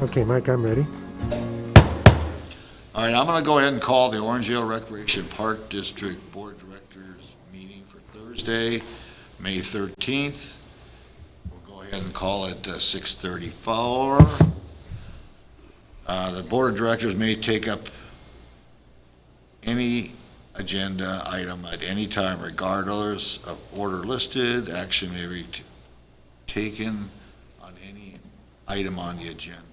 Okay, Mike, I'm ready. All right, I'm going to go ahead and call the Orangevale Recreation Park District Board of Directors meeting for Thursday, May 13th. We'll go ahead and call it 6:34. The Board of Directors may take up any agenda item at any time regardless of order listed. Action may be taken on any item on the agenda.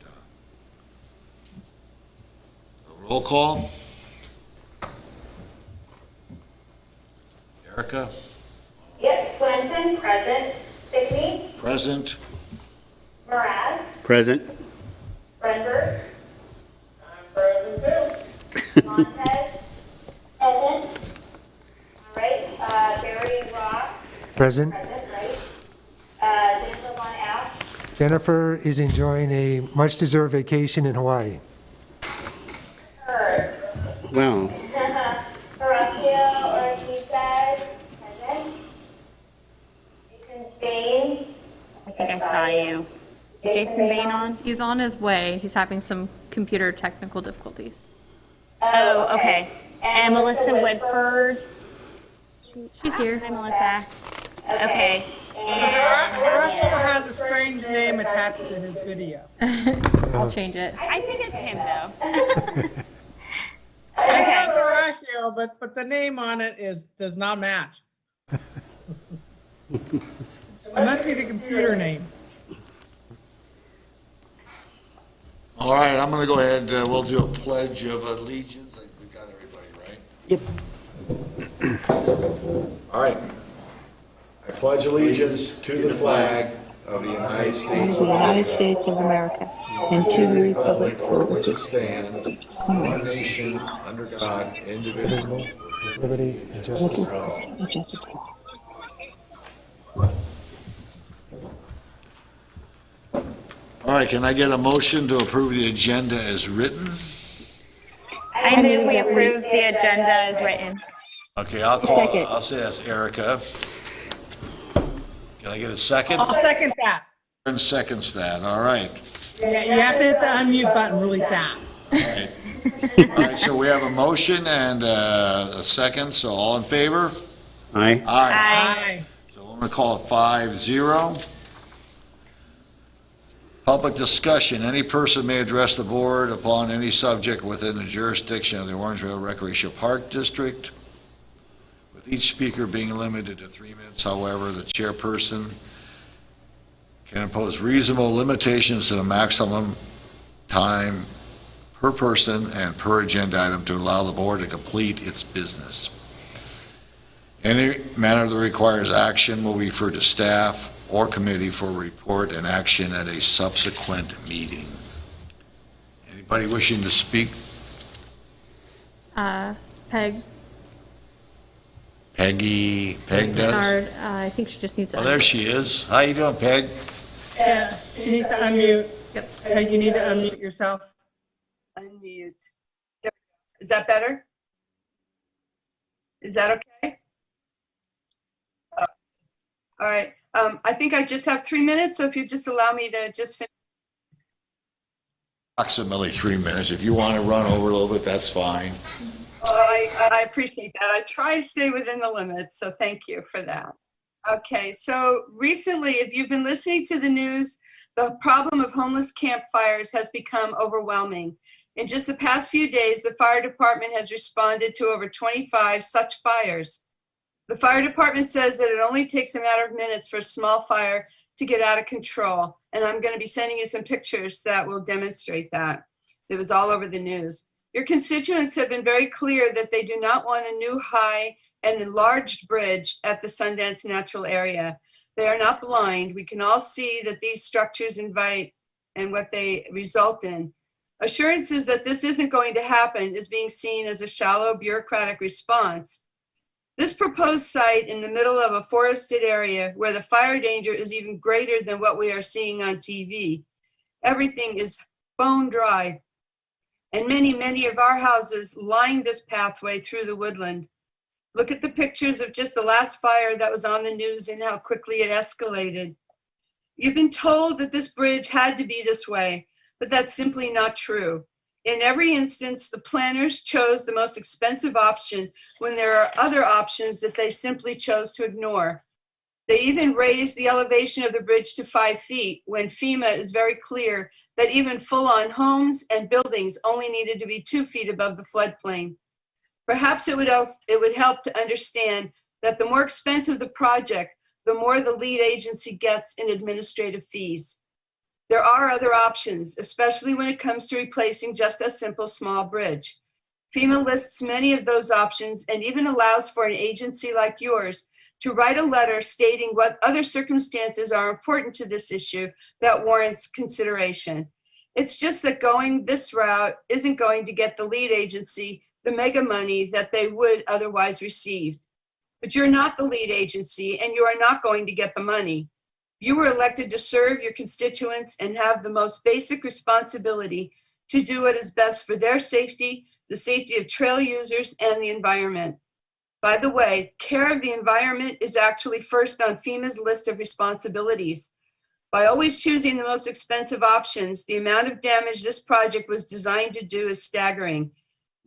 Roll call. Erica? Yes, Swenson, present. Stickney, Present. Mraz, Present. Brenberg. I'm present too. Montez, present. All right, Barry Ross, Present. present, right? Jennifer Von App, Jennifer is enjoying a much-deserved vacation in Hawaii. heard. Well, Horacio Ortiz, present. Jason Spain. I think I saw you. Is Jason Bain on? He's on his way. He's having some computer technical difficulties. Oh, okay. And Melissa Woodford. She's here. Hi, Melissa. Okay. Horacio has a strange name attached to his video. I'll change it. I think it's him, though. I know it's Horacio, but the name on it does not match. It must be the computer name. All right, I'm going to go ahead, we'll do a pledge of allegiance. I think we got everybody, right? yep. All right. I pledge allegiance to the flag of the United States of the United States of America and to the republic for which it stands, one nation, under God, indivisible, With liberty and justice for all. and justice for all. All right, can I get a motion to approve the agenda as written? I move we approve the agenda as written. Okay, I'll Second. say that's Erica. Can I get a second? I'll second that. And seconds that, all right. Yeah, you have to hit the unmute button really fast. All right. All right, so we have a motion and a second, so all in favor? Aye. Aye. Aye. So I'm going to call it 5-0. Public discussion. Any person may address the board upon any subject within the jurisdiction of the Orangevale Recreational Park District, with each speaker being limited to 3 minutes. However, the chairperson can impose reasonable limitations to the maximum time per person and per agenda item to allow the board to complete its business. Any matter that requires action will be referred to staff or committee for report and action at a subsequent meeting. Anybody wishing to speak? Peg Peg does? Bernard, I think she just needs to. Oh, there she is. How you doing, Peg? Yeah, she needs to unmute. Yep. You need to unmute yourself. Unmute. Is that better? Is that okay? Oh. All right. I think I just have 3 minutes, so if you just allow me to just finish. Approximately 3 minutes. If you want to run over a little bit, that's fine. Oh, I appreciate that. I try to stay within the limits, so thank you for that. Okay, so recently, if you've been listening to the news, the problem of homeless campfires has become overwhelming. In just the past few days, the fire department has responded to over 25 such fires. The fire department says that it only takes a matter of minutes for a small fire to get out of control. And I'm going to be sending you some pictures that will demonstrate that. It was all over the news. Your constituents have been very clear that they do not want a new high and enlarged bridge at the Sundance Natural Area. They are not blind. We can all see that these structures invite and what they result in. Assurances that this isn't going to happen is being seen as a shallow bureaucratic response. This proposed site in the middle of a forested area where the fire danger is even greater than what we are seeing on TV. Everything is bone dry, and many of our houses line this pathway through the woodland. Look at the pictures of just the last fire that was on the news and how quickly it escalated. You've been told that this bridge had to be this way, but that's simply not true. In every instance, the planners chose the most expensive option when there are other options that they simply chose to ignore. They even raised the elevation of the bridge to 5 feet when FEMA is very clear that even full-on homes and buildings only needed to be 2 feet above the floodplain. Perhaps it would help to understand that the more expensive the project, the more the lead agency gets in administrative fees. There are other options, especially when it comes to replacing just a simple small bridge. FEMA lists many of those options and even allows for an agency like yours to write a letter stating what other circumstances are important to this issue that warrants consideration. It's just that going this route isn't going to get the lead agency the mega money that they would otherwise receive. But you're not the lead agency and you are not going to get the money. You were elected to serve your constituents and have the most basic responsibility to do what is best for their safety, the safety of trail users, and the environment. By the way, care of the environment is actually first on FEMA's list of responsibilities. By always choosing the most expensive options, the amount of damage this project was designed to do is staggering.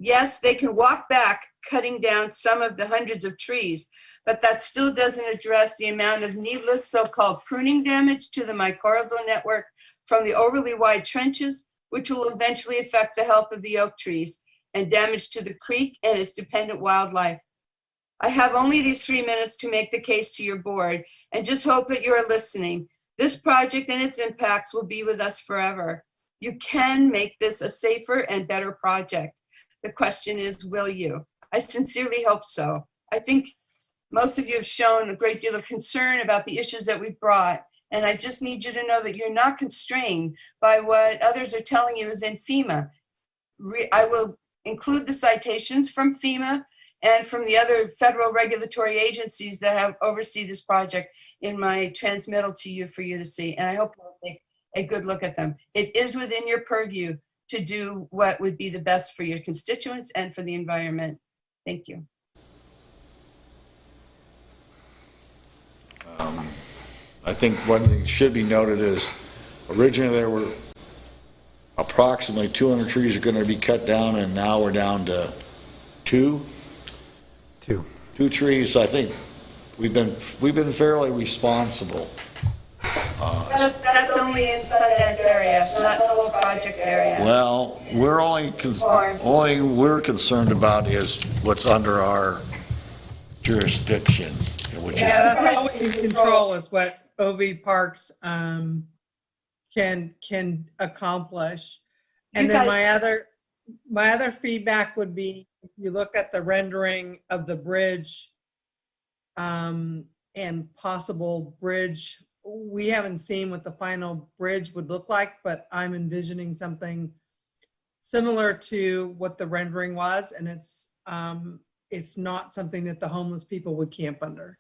Yes, they can walk back, cutting down some of the hundreds of trees, but that still doesn't address the amount of needless so-called pruning damage to the mycorrhizal network from the overly wide trenches, which will eventually affect the health of the oak trees, and damage to the creek and its dependent wildlife. I have only these 3 minutes to make the case to your board and just hope that you are listening. This project and its impacts will be with us forever. You can make this a safer and better project. The question is, will you? I sincerely hope so. I think most of you have shown a great deal of concern about the issues that we've brought, and I just need you to know that you're not constrained by what others are telling you is in FEMA. I will include the citations from FEMA and from the other federal regulatory agencies that have oversee this project in my transmittal to you for you to see, and I hope you'll take a good look at them. It is within your purview to do what would be the best for your constituents and for the environment. Thank you. I think one thing that should be noted is originally there were approximately 200 trees are going to be cut down, and now we're down to two trees. I think we've been fairly responsible. That's only in Sundance area, not the whole project area. Well, we're concerned about is what's under our jurisdiction, which Yeah, that's all we can control is what OV Parks can accomplish. And You then guys- my other feedback would be, if you look at the rendering of the bridge and possible bridge, we haven't seen what the final bridge would look like, but I'm envisioning something similar to what the rendering was, and it's not something that the homeless people would camp under.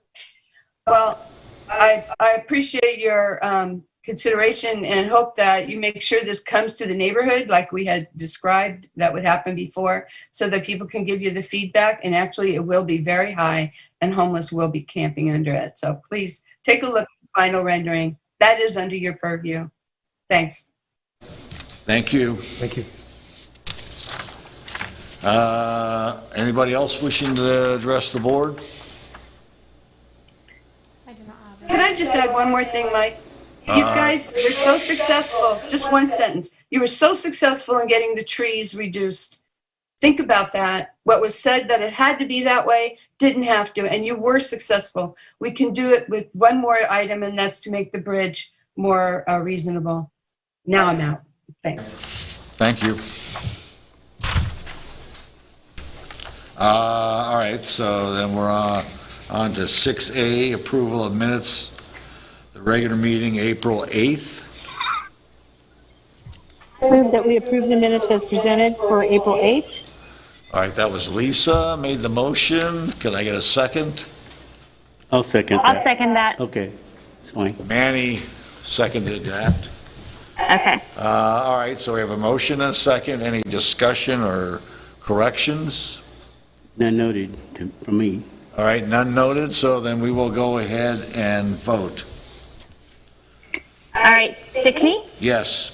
Well, I appreciate your consideration and hope that you make sure this comes to the neighborhood like we had described that would happen before, so that people can give you the feedback, and actually it will be very high and homeless will be camping under it. So please take a look at the final rendering. That is under your purview. Thanks. Thank you. Thank you. Anybody else wishing to address the board? I do not have it. Can I just add one more thing, Mike? You guys were so successful, just one sentence. You were so successful in getting the trees reduced. Think about that. What was said that it had to be that way, didn't have to, and you were successful. We can do it with one more item, and that's to make the bridge more reasonable. Now I'm out. Thanks. Thank you. All right, so then we're on to 6A, approval of minutes, the regular meeting, April 8th. Move that we approve the minutes as presented for April 8th. All right, that was Lisa, made the motion. Can I get a second? I'll second I'll that. second that. Okay, it's fine. Manny seconded that. Okay. All right, so we have a motion and a second. Any discussion or corrections? None noted from me. All right, none noted, so then we will go ahead and vote. All right. Stickney, Yes.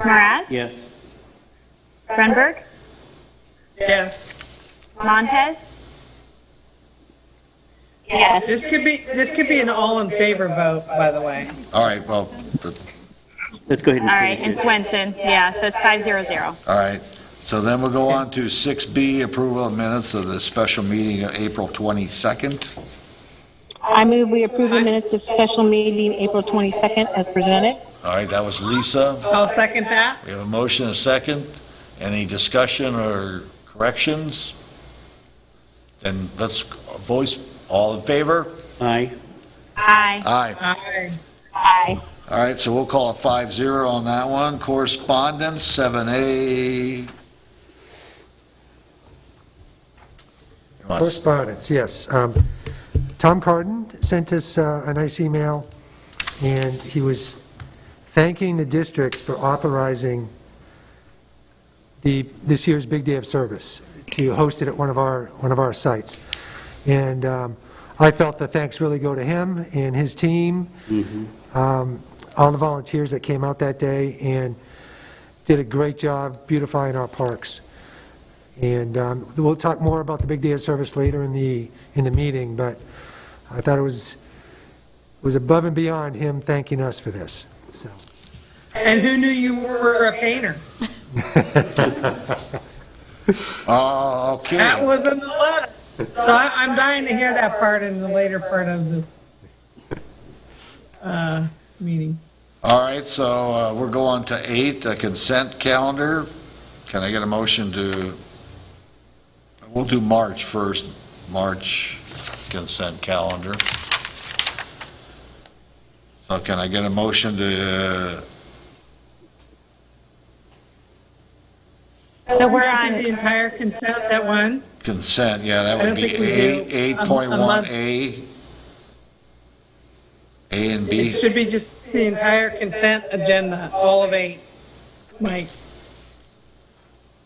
Morad, Yes. Grunberg, Yes. Montez, Yes. This could be an all in favor vote, by the way. All right, well, Let's go ahead and all right, finish and it. Swenson. Yeah, so it's 500. all right. So then we'll go on to 6B, approval of minutes of the special meeting of April 22nd. I move we approve the minutes of special meeting April 22nd as presented. All right, that was Lisa. I'll second that. We have a motion and a second. Any discussion or corrections? Then let's voice, all in favor? Aye. Aye. Aye. Aye. Aye. All right, so we'll call it 5-0 on that one. Correspondence, 7A. Correspondence, yes. Tom Carden sent us a nice email, and he was thanking the district for authorizing this year's Big Day of Service to host it at one of our sites. And I felt the thanks really go to him and his team, all the volunteers that came out that day and did a great job beautifying our parks. And we'll talk more about the Big Day of Service later in the meeting, but I thought it was above and beyond him thanking us for this. So. And who knew you were a painter? Okay. That was in the letter. So I'm dying to hear that part in the later part of this meeting. All right, so we're going to 8, a consent calendar. Can I get a motion to, we'll do March first, March consent calendar. So can I get a motion to, So we're Do on, the entire consent at once? consent, yeah, that I would don't be think we do. 8.1A, A and It B. should be just the entire consent agenda, all of 8. Mike.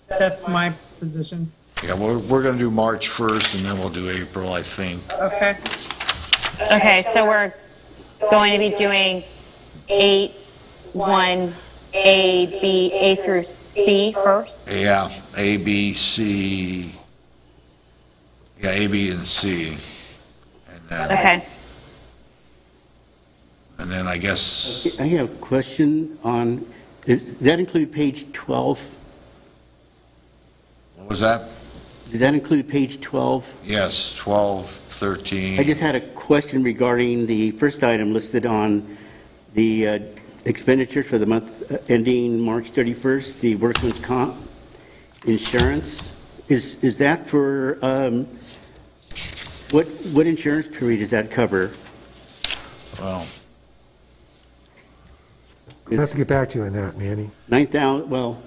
That's my position. Yeah, we're going to do March 1st, and then we'll do April, I think. Okay. okay, so we're going to be doing 8, 1, A, B, A through C first. Yeah, A, B, C. Yeah, A, B, and C. Okay. And then I guess, I have a question on, does that include page 12? what was that? Does that include page 12? Yes, 12, 13. I just had a question regarding the first item listed on the expenditures for the month ending March 31st, the workman's comp insurance. Is that for, what insurance period does that cover? Well, I'll have to get back to you on that, Manny. 9,000, well,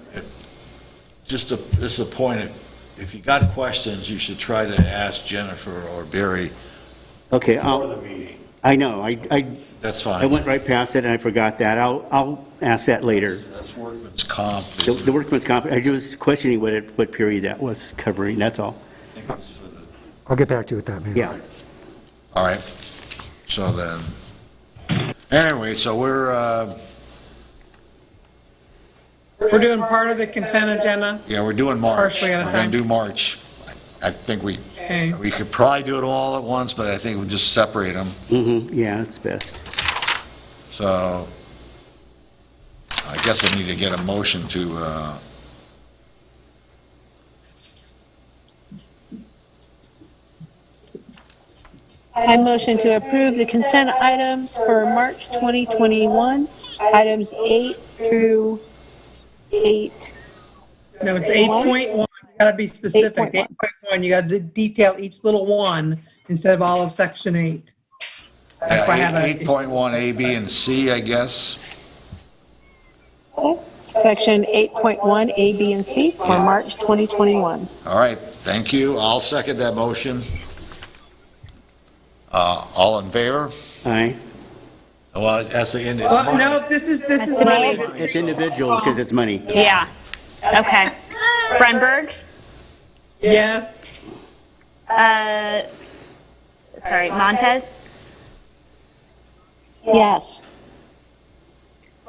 just a point, if you got questions, you should try to ask Jennifer or Barry okay, for the meeting. I know, I That's I fine. went right past it and I forgot that. I'll ask that later. That's workman's comp. The workman's comp, I was questioning what period that was covering, that's all. I think it's for the- I'll get back to you with that, Manny. Yeah. All right, so then, anyway, so we're We're doing part of the consent agenda. we're doing March. Partially at a We're going time. to do March. I think Okay. we could probably do it all at once, but I think we'll just separate them. Yeah, that's best. So I guess I need to get a motion to, I motion to approve the consent items for March 2021, items 8 through 8. No, it's 8.1. You gotta be specific. 8.1. 8.1, you gotta detail each little one instead of all of section 8. That's why I have a. 8.1 A, B, and C, I guess. Okay. Section 8.1, A, B, and C for March 2021. All right, thank you. I'll second that motion. All in favor? Aye. Well, that's the end. Oh, no, this is money. This- It's individual because it's money. Yeah. Okay. Grunberg, Yes. sorry, Montez, Yes.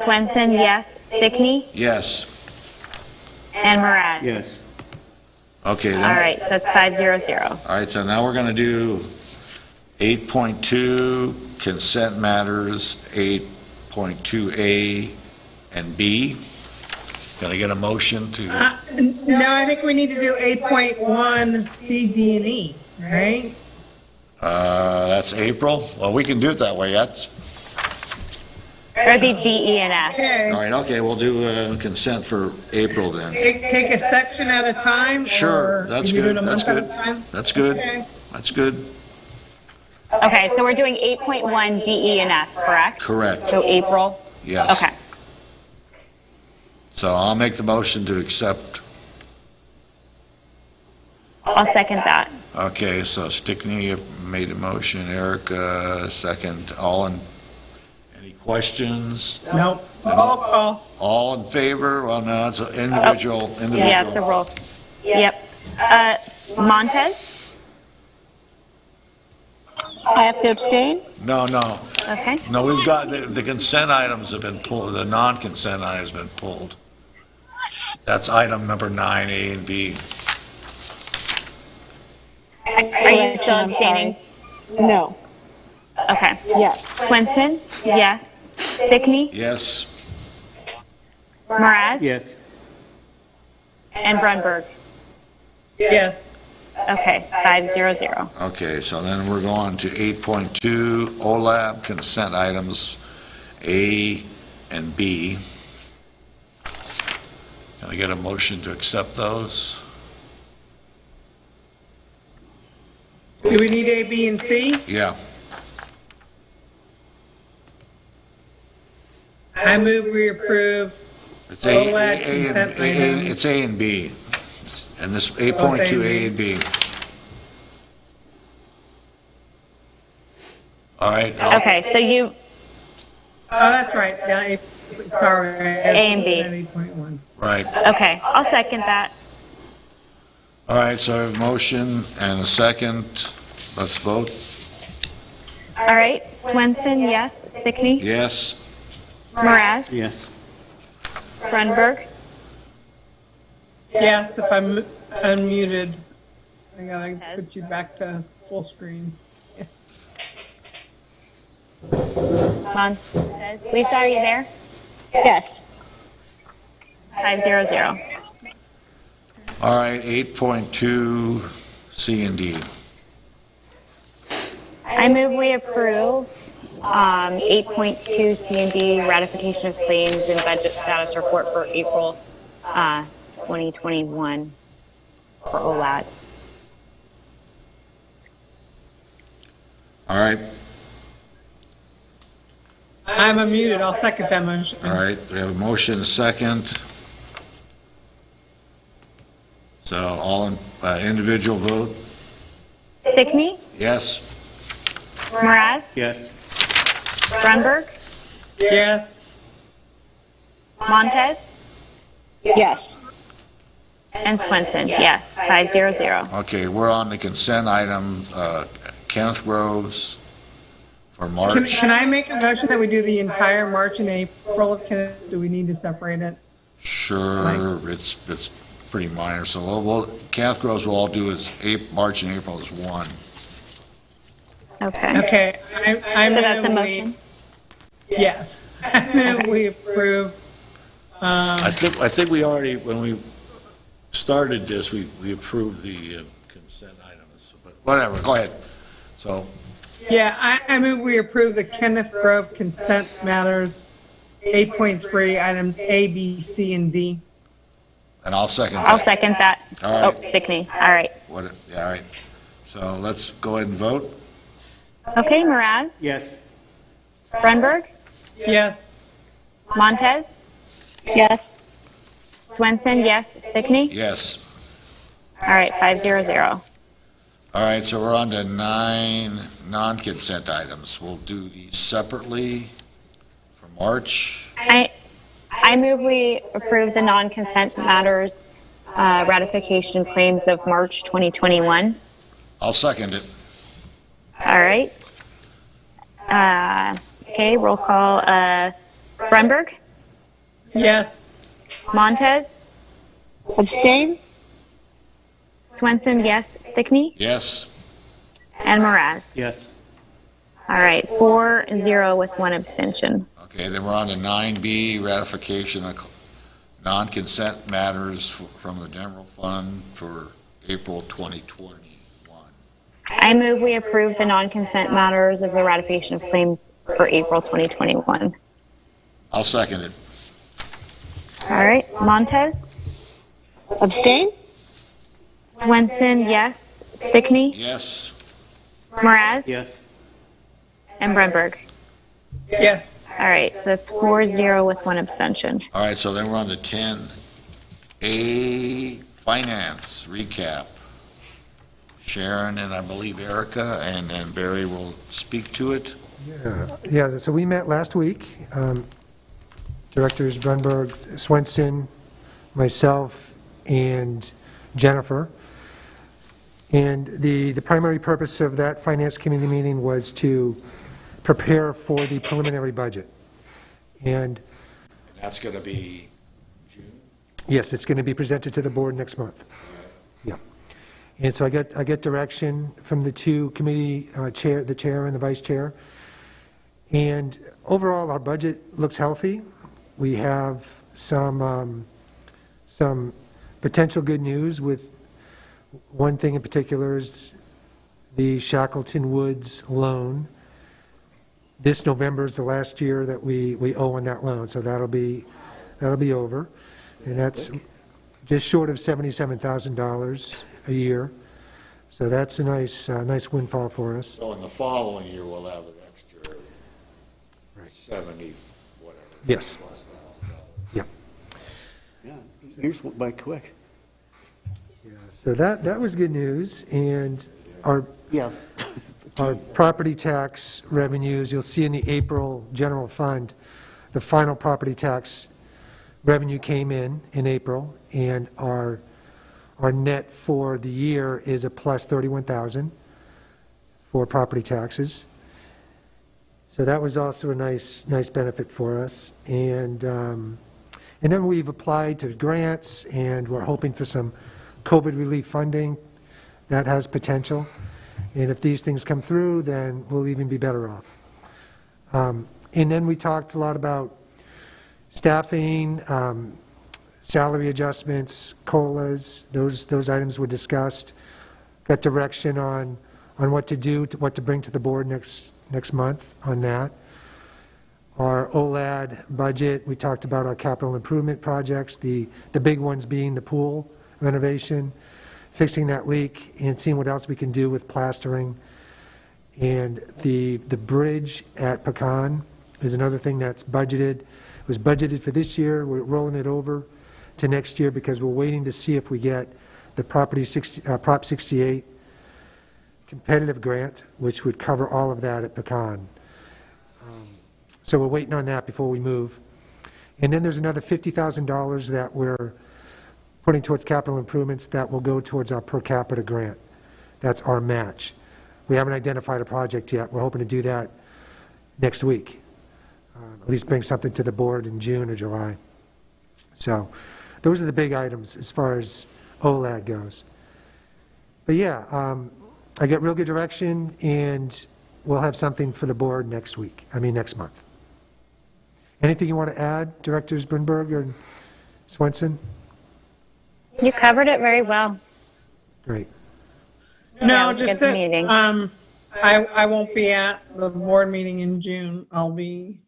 Swenson, yes. Stickney Yes. and Mraz. Yes. Okay, then. All right, so that's 500. All right, so now we're going to do 8.2, consent matters, 8.2A and B. Can I get a motion to, No, I think we need to do 8.1 C, D, and E, right? that's April? Well, we can do it that way, that's, It would be D, E, and F. Okay. all right, okay, we'll do consent for April then. Take a section at a time? Sure, or that's can you do good, it a that's month at good. a time? That's good, Okay. that's good. Okay, so we're doing 8.1 D, E, and F, correct? Correct. So April? Yes. Okay. So I'll make the motion to accept. I'll second that. Okay, so Stickney made a motion, Eric, second. Any questions? Nope. Roll call. All in favor? Well, no, it's an individual. Yeah, it's a roll. Yep. Montez? I have to abstain? No, no. Okay. No, we've got, the consent items have been pulled, the non-consent items have been pulled. That's item number 9, A and B. Are you Correction, still I'm abstaining? sorry. No. Okay. Yes. Swinson? Yes. Stickney? Yes, Mraz? Yes. And Brunberg? Yes. Okay, 500. okay, so then we're going to 8.2, OLAB consent items, A and B. Can I get a motion to accept those? Do we need A, B, and C? Yeah, I move we approve. it's A, OLAB A consent and, items. it's A and B. And this 8.2, A and B. All right. Okay, so you, Oh, that's right. Yeah, sorry. A and B. 8.1. Right. okay, I'll second that. All right, so I have a motion and a second. Let's vote. All right, Swenson, yes. Stickney? Yes? Mraz? Yes. Brunberg? Yes, if I'm unmuted. I gotta put you back to full screen. Montez? Lisa, are you there? Yes. 500. All right, 8.2, C and D. I move we approve 8.2 C and D ratification of claims and budget status report for April 2021 for OLAD. All right, I'm unmuted. I'll second that motion. all right, we have a motion and a second. So all in, individual vote? Stickney? Yes? Mraz? Yes. Brunberg? Yes. Montez? Yes. And Swenson, yes, 500. Okay, we're on the consent item, Kenneth Groves for Can, March. can I make a motion that we do the entire March and April? Do we need to separate it? Sure, it's pretty minor, so Kenneth Groves will all do is March and April is one. Okay. Okay, I So that's a move motion? Yes. I move we approve. I think we already, when we started this, we approved the consent items, but whatever, go ahead. So, Yeah, I move we approve the Kenneth Grove consent matters, 8.3 items A, B, C, and D. and I'll second that. I'll second that. All right. Oh, Stickney, all right. Yeah, all right. So let's go ahead and vote. Okay, Mraz? Yes. Brunberg? Yes. Montez? Yes. Swenson, yes. Stickney? Yes. All right, 500. All right, so we're on to 9 non-consent items. We'll do these separately for March. I move we approve the non-consent matters ratification claims of March 2021. I'll second it. All right. Okay, roll call. Brunberg? Yes. Montez, Abstain? Swenson, yes. Stickney, Yes. and Mraz. Yes. All right, 4-0 with one abstention. Okay, then we're on to 9B, ratification of non-consent matters from the general fund for April 2021. I move we approve the non-consent matters of the ratification of claims for April 2021. I'll second it. All right, Montez, Abstain? Swenson, yes. Stickney, Yes. Mraz, Yes. and Brunberg. Yes. All right, so that's 4-0 with one abstention. All right, so then we're on to 10A, finance recap. Sharon and I believe Erica and Barry will speak to it. Yeah, so we met last week, Directors Brunberg, Swenson, myself, and Jennifer. And the primary purpose of that Finance Committee meeting was to prepare for the preliminary budget. And That's going to be June? yes, it's going to be presented to the board next month. Yeah. And so I get direction from the two committee chair, the chair and the vice chair. And overall, our budget looks healthy. We have some potential good news with one thing in particular is the Shackleton Woods loan. This November is the last year that we owe on that loan, so that'll be over. And that's just short of $77,000 a year. So that's a nice windfall for us. So in the following year, we'll have an extra 70, whatever. Yes. plus Yeah. Yeah, years went by quick. So that was good news. And our Yeah. Our property tax revenues, you'll see in the April general fund, the final property tax revenue came in April, and our net for the year is a plus 31,000 for property taxes. So that was also a nice benefit for us. And then we've applied to grants, and we're hoping for some COVID relief funding. That has potential. And if these things come through, then we'll even be better off. And then we talked a lot about staffing, salary adjustments, COLAs, those items were discussed. Got direction on what to do, what to bring to the board next month on that. Our OLAD budget, we talked about our capital improvement projects, the big ones being the pool renovation, fixing that leak, and seeing what else we can do with plastering. And the bridge at Pecan is another thing that's budgeted. It was budgeted for this year. We're rolling it over to next year because we're waiting to see if we get the Prop 68 competitive grant, which would cover all of that at Pecan. So we're waiting on that before we move. And then there's another $50,000 that we're putting towards capital improvements that will go towards our per capita grant. That's our match. We haven't identified a project yet. We're hoping to do that next week. At least bring something to the board in June or July. So those are the big items as far as OLAD goes. But yeah, I get real good direction, and we'll have something for the board next month. Anything you want to add, Directors Brunberg or Swenson? You covered it very well. Great. No, it was a just good that, meeting. I won't be at the board meeting in June. I'll be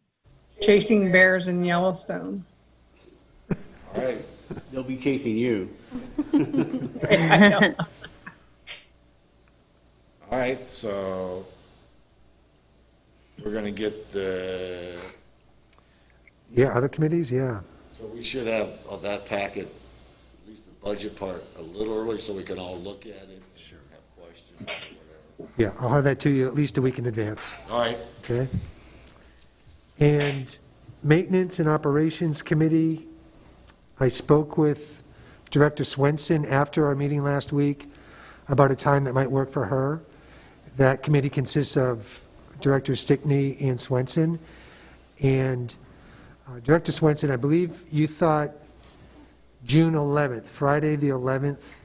chasing bears in Yellowstone. All right. They'll be chasing you. I know. All right, so we're going to get the, Yeah, other committees, yeah. so we should have that packet, at least the budget part, a little early so we can all look at it. Sure. Have questions or whatever. Yeah, I'll have that to you at least a week in advance, All right. okay? And Maintenance and Operations Committee, I spoke with Director Swenson after our meeting last week about a time that might work for her. That committee consists of Director Stickney and Swenson, and Director Swenson, I believe you thought June 11th, Friday the 11th,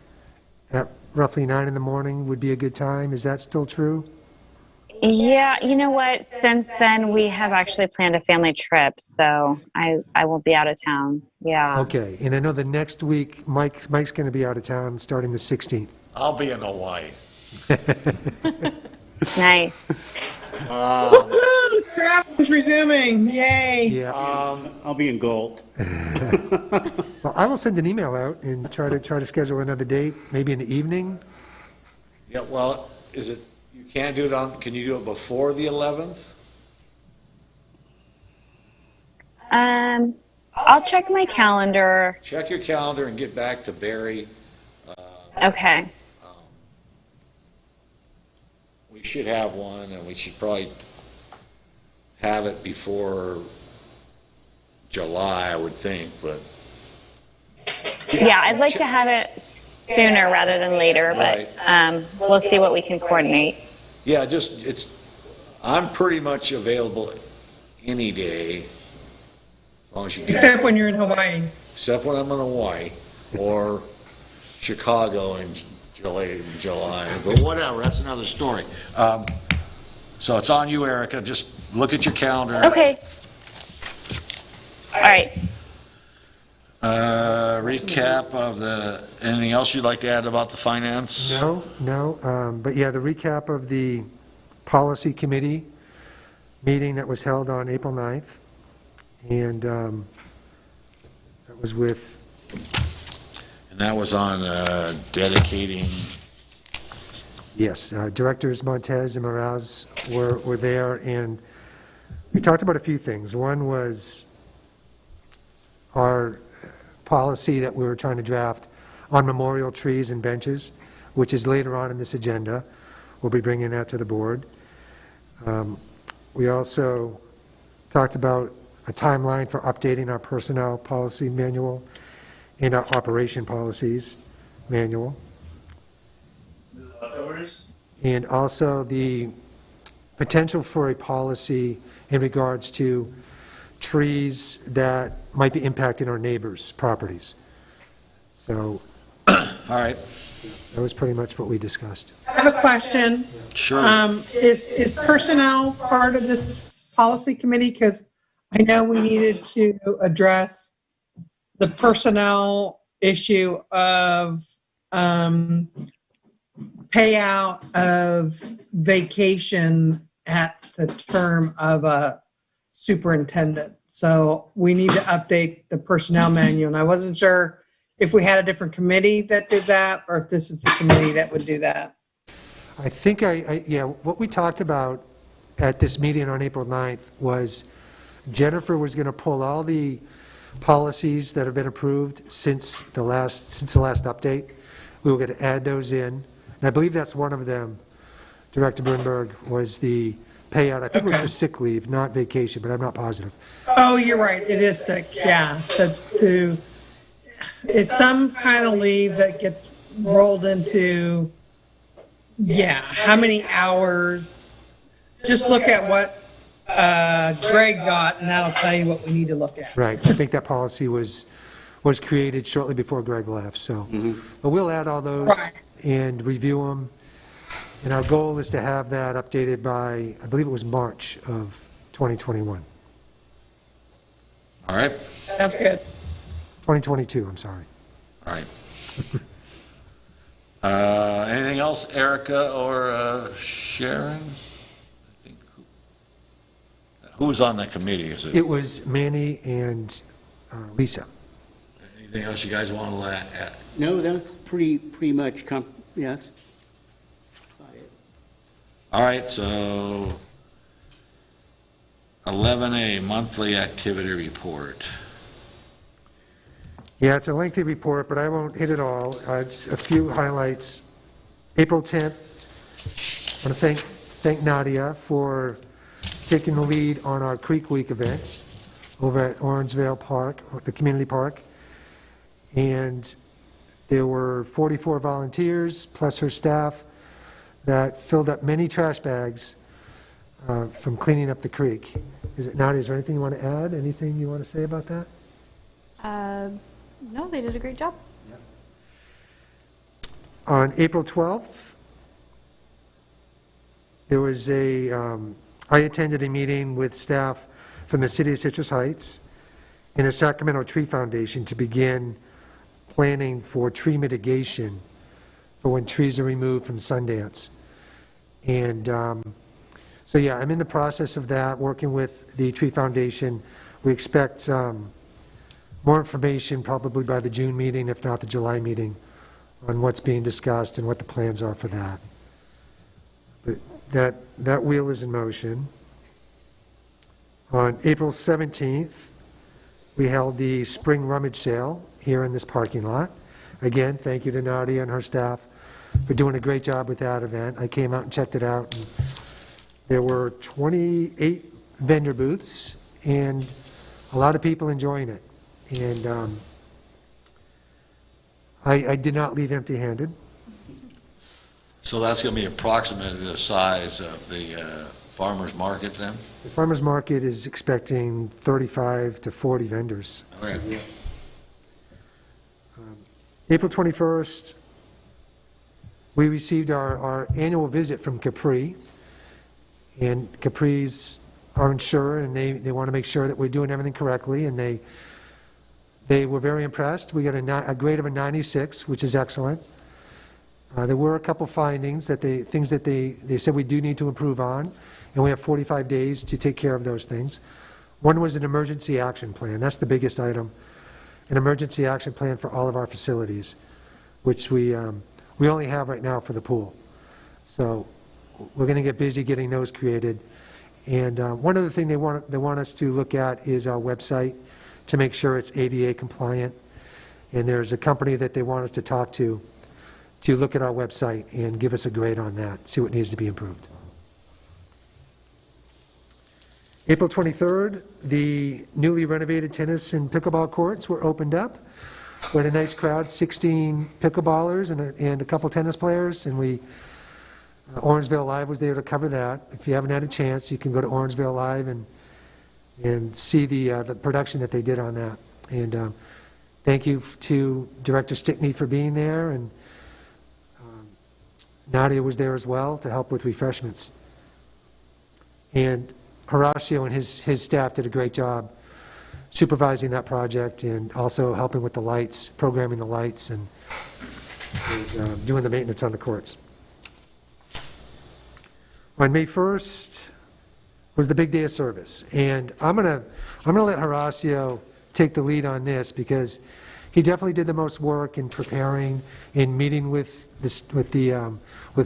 at roughly 9 in the morning would be a good time. Is that still true? Yeah, you know what? Since then, we have actually planned a family trip, so I will be out of town. Yeah. Okay, and I know the next week, Mike's going to be out of town starting the 16th. I'll be in Hawaii. Nice. Travel's resuming, yay. Yeah. I'll be in gold. Well, I will send an email out and try to schedule another date, maybe in the evening. Yeah, well, is it, you can't do it on, can you do it before the 11th? I'll check my calendar. Check your calendar and get back to Barry. Okay. We should have one, and we should probably have it before July, I would think, but. Yeah, I'd like to have it sooner rather than later, but we'll see what we can coordinate. Yeah, I'm pretty much available any day, as long as you get, Except when you're in Hawaii. except when I'm in Hawaii, or Chicago in July, but whatever, that's another story. So it's on you, Erica, just look at your calendar. Okay. All right. Recap of anything else you'd like to add about the finance? No, but yeah, the recap of the policy committee meeting that was held on April 9th, and that was with, And that was on dedicating, yes, Directors Montez and Moraz were there, and we talked about a few things. One was our policy that we were trying to draft on memorial trees and benches, which is later on in this agenda. We'll be bringing that to the board. We also talked about a timeline for updating our personnel policy manual and our operation policies manual. And also the potential for a policy in regards to trees that might be impacting our neighbors' properties. So all right, that was pretty much what we discussed. I have a question. sure. Is personnel part of this policy committee? Because I know we needed to address the personnel issue of payout of vacation at the term of a superintendent. So we need to update the personnel manual. And I wasn't sure if we had a different committee that did that, or if this is the committee that would do that. I think yeah, what we talked about at this meeting on April 9th was Jennifer was going to pull all the policies that have been approved since the last update. We were going to add those in. And I believe that's one of them, Director Brunberg, was the payout. I think it was for sick leave, not vacation, but I'm not positive. Oh, you're right. It is sick. Yeah. It's some kind of leave that gets rolled into, how many hours. Just look at what Greg got, and that'll tell you what we need to look at. Right. I think that policy was created shortly before Greg left. So, but we'll add all those and review them. And our goal is to have that updated by, I believe it was March of 2021. All right, That's good. 2022, I'm sorry. all right. Anything else, Erica or Sharon? I think who's on that committee? Is it? It was Manny and Lisa. Anything else you guys want to add? No, that's pretty much, that's about it. All right, so 11A, monthly activity report. Yeah, it's a lengthy report, but I won't hit it all. Just a few highlights. April 10th, I want to thank Nadia for taking the lead on our Creek Week event over at Orangevale Park, the community park. And there were 44 volunteers, plus her staff, that filled up many trash bags from cleaning up the creek. Nadia, is there anything you want to add? Anything you want to say about that? No, they did a great job. On April 12th, there was I attended a meeting with staff from the City of Citrus Heights and the Sacramento Tree Foundation to begin planning for tree mitigation for when trees are removed from Sundance. And so, yeah, I'm in the process of that, working with the Tree Foundation. We expect more information probably by the June meeting, if not the July meeting, on what's being discussed and what the plans are for that. But that wheel is in motion. On April 17th, we held the spring rummage sale here in this parking lot. Again, thank you to Nadia and her staff for doing a great job with that event. I came out and checked it out, and there were 28 vendor booths and a lot of people enjoying it. And I did not leave empty-handed. So that's going to be approximately the size of the farmer's market then? The farmer's market is expecting 35 to 40 vendors. Okay. April 21st, we received our annual visit from Capri. And Capri's our insurer, and they want to make sure that we're doing everything correctly, and they were very impressed. We got a grade of a 96, which is excellent. There were a couple findings, things that they said we do need to improve on, and we have 45 days to take care of those things. One was an emergency action plan. That's the biggest item. An emergency action plan for all of our facilities, which we only have right now for the pool. So we're going to get busy getting those created. And one other thing they want us to look at is our website to make sure it's ADA compliant. And there's a company that they want us to talk to look at our website and give us a grade on that, see what needs to be improved. April 23rd, the newly renovated tennis and pickleball courts were opened up. We had a nice crowd, 16 pickleballers and a couple tennis players, and Orangevale Live was there to cover that. If you haven't had a chance, you can go to Orangevale Live and see the production that they did on that. And thank you to Director Stickney for being there, and Nadia was there as well to help with refreshments. And Horacio and his staff did a great job supervising that project and also helping with the lights, programming the lights, and doing the maintenance on the courts. On May 1st was the big day of service, and I'm gonna let Horacio take the lead on this because he definitely did the most work in preparing, in meeting with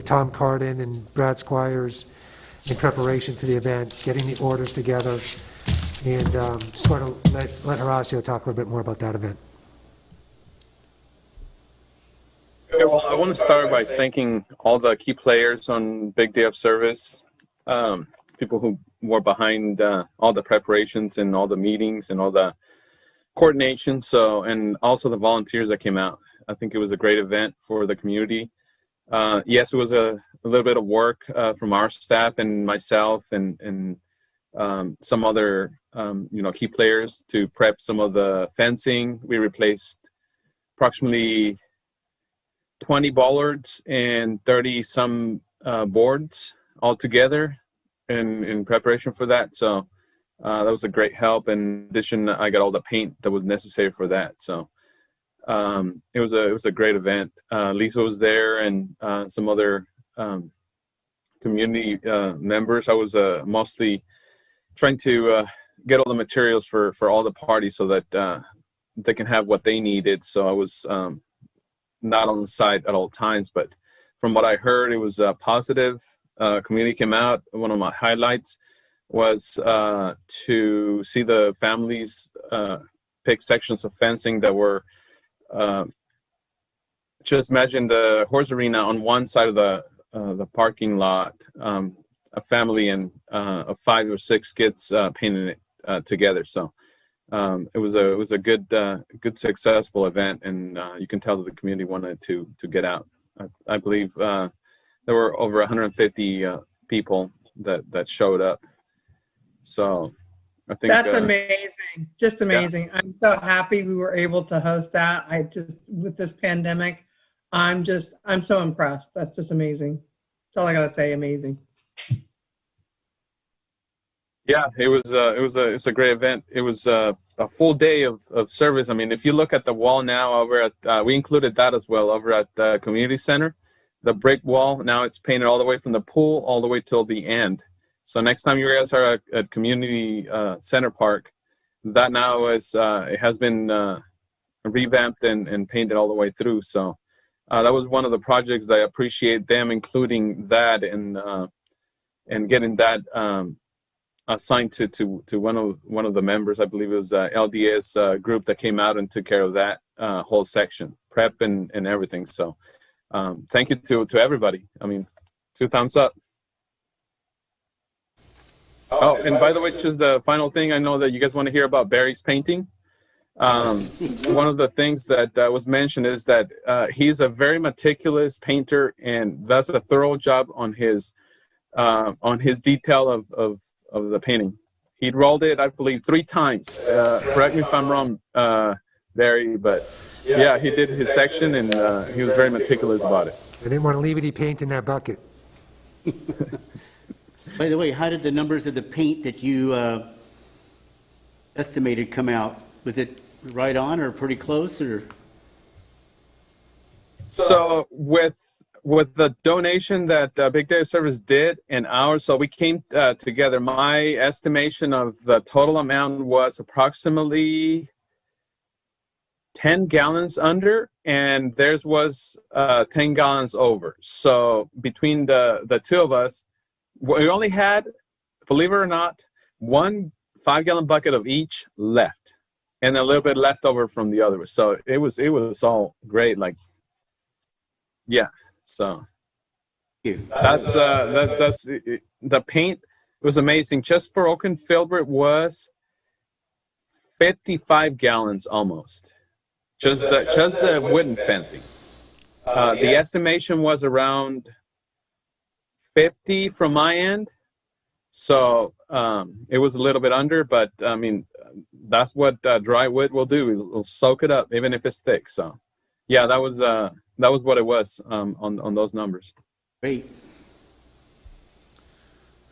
Tom Carden and Brad Squires in preparation for the event, getting the orders together, and just want to let Horacio talk a little bit more about that event. Okay, well, I want to start by thanking all the key players on Big Day of Service, people who were behind all the preparations and all the meetings and all the coordination. So, and also the volunteers that came out. I think it was a great event for the community. Yes, it was a little bit of work from our staff and myself and some other key players to prep some of the fencing. We replaced approximately 20 bollards and 30 some boards all together in preparation for that. So that was a great help. In addition, I got all the paint that was necessary for that. So it was a great event. Lisa was there and some other community members. I was mostly trying to get all the materials for all the parties so that they can have what they needed. So I was not on the site at all times, but from what I heard, it was positive. Community came out. One of my highlights was to see the families pick sections of fencing that were just imagine the horse arena on one side of the parking lot, a family and of 5 or 6 kids painting it together. So it was a good successful event, and you can tell that the community wanted to get out. I believe there were over 150 people that showed up. So I think That's amazing. Just amazing. Yeah. I'm so happy we were able to host that. With this pandemic, I'm so impressed. That's just amazing. That's all I gotta say, amazing. Yeah, it was a great event. It was a full day of service. I mean, if you look at the wall now over at, we included that as well over at the community center, the brick wall. Now it's painted all the way from the pool all the way till the end. So next time you guys are at community center park, that now is it has been revamped and painted all the way through. So that was one of the projects that I appreciate them including that and getting that assigned to one of the members. I believe it was LDS group that came out and took care of that whole section, prep and everything. So thank you to everybody. I mean, 2 thumbs up. Oh, and by the way, just the final thing, I know that you guys want to hear about Barry's painting. One of the things that was mentioned is that he's a very meticulous painter and does a thorough job on his detail of the painting. He rolled it, I believe, 3 times. Correct me if I'm wrong, Barry, but yeah, he did his section and he was very meticulous about it. I didn't want to leave any paint in that bucket. By the way, how did the numbers of the paint that you estimated come out? Was it right on or pretty close? Or so with the donation that Big Day of Service did and ours, so we came together. My estimation of the total amount was approximately 10 gallons under, and theirs was 10 gallons over. So between the two of us, we only had, believe it or not, 1 5-gallon bucket of each left, and a little bit left over from the other. So it was all great. Like, yeah. So that's the paint was amazing. Just for Oak and Filbert was 55 gallons almost. Just the wooden fencing. The estimation was around 50 from my end. So it was a little bit under, but I mean, that's what dry wood will do. It'll soak it up, even if it's thick. So yeah, that was what it was on those numbers. great.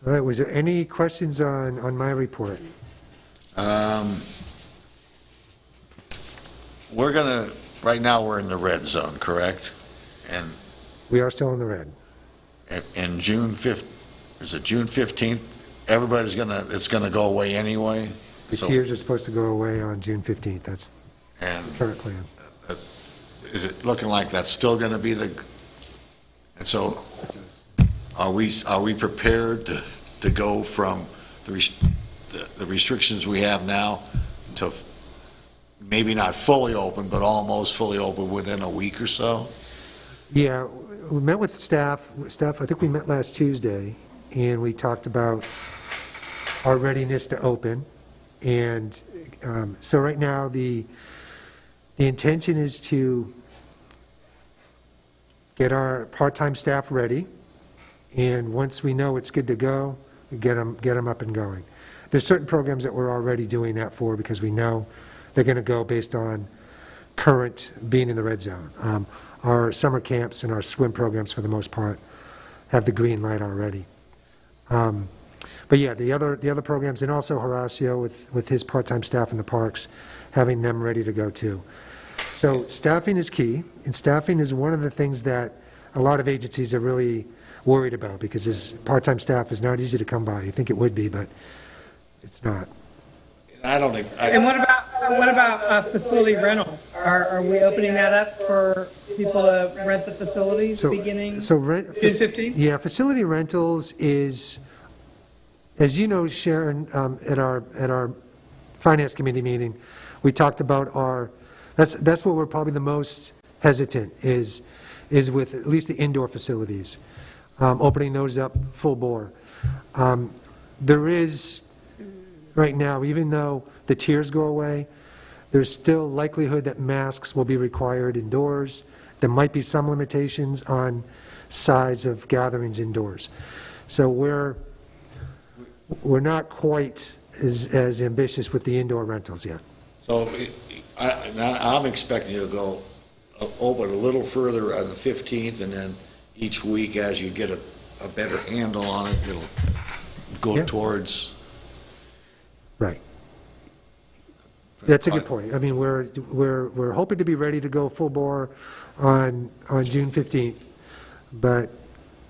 All right, was there any questions on my report? Right now, we're in the red zone, correct? And We are still in the red. in June 5th, is it June 15th? It's gonna go away anyway? The So- tiers are supposed to go away on June 15th. That's the And current plan. is it looking like that's still gonna be and so are we prepared to go from the restrictions we have now to maybe not fully open, but almost fully open within a week or so? Yeah, we met with staff, I think we met last Tuesday, and we talked about our readiness to open. And so right now, the intention is to get our part-time staff ready, and once we know it's good to go, we get them up and going. There's certain programs that we're already doing that for because we know they're going to go based on current being in the red zone. Our summer camps and our swim programs, for the most part, have the green light already. But yeah, the other programs, and also Horacio with his part-time staff in the parks, having them ready to go too. So staffing is key, and staffing is one of the things that a lot of agencies are really worried about because this part-time staff is not easy to come by. You think it would be, but it's not. I don't think. And what about facility rentals? Are we opening that up for people to rent the facilities beginning June 15th? Yeah, facility rentals is, as you know, Sharon, at our finance committee meeting, we talked about that's what we're probably the most hesitant is with at least the indoor facilities, opening those up full bore. There is, right now, even though the tiers go away, there's still likelihood that masks will be required indoors. There might be some limitations on size of gatherings indoors. So we're we're not quite as ambitious with the indoor rentals yet. So I'm expecting you to go open a little further on the 15th, and then each week as you get a better handle on it, it'll go Yeah. towards. Right. That's a good point. I mean, we're hoping to be ready to go full bore on June 15th, but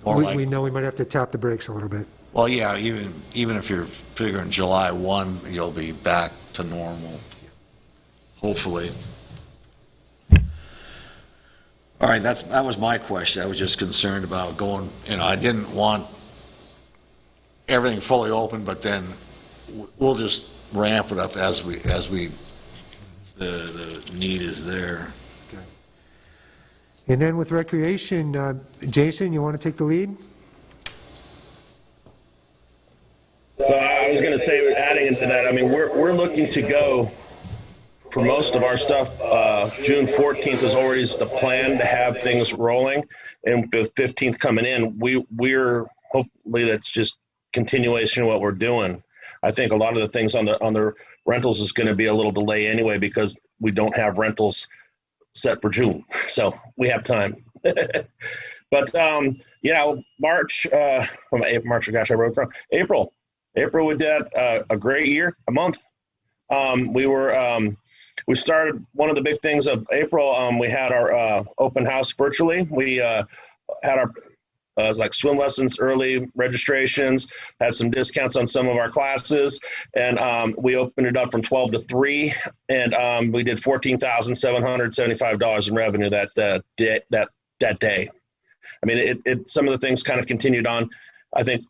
we know we might have to tap the brakes a little bit. Well, yeah, even if you're figuring July 1, you'll be back to normal, hopefully. All right, that was my question. I was just concerned about going, I didn't want everything fully open, but then we'll just ramp it up as the need is there. Okay. And then with recreation, Jason, you want to take the lead? So I was going to say, adding into that, I mean, we're looking to go for most of our stuff. June 14th is always the plan to have things rolling, and the 15th coming in, we're hopefully that's just continuation of what we're doing. I think a lot of the things on the rentals is going to be a little delay anyway because we don't have rentals set for June, so we have time. But March. Gosh, I wrote it wrong. April, we did a great year, a month. We started one of the big things of April. We had our open house virtually. We had our like swim lessons, early registrations, had some discounts on some of our classes, and we opened it up from 12 to 3, and we did $14,775 in revenue that day. I mean, it some of the things kind of continued on. I think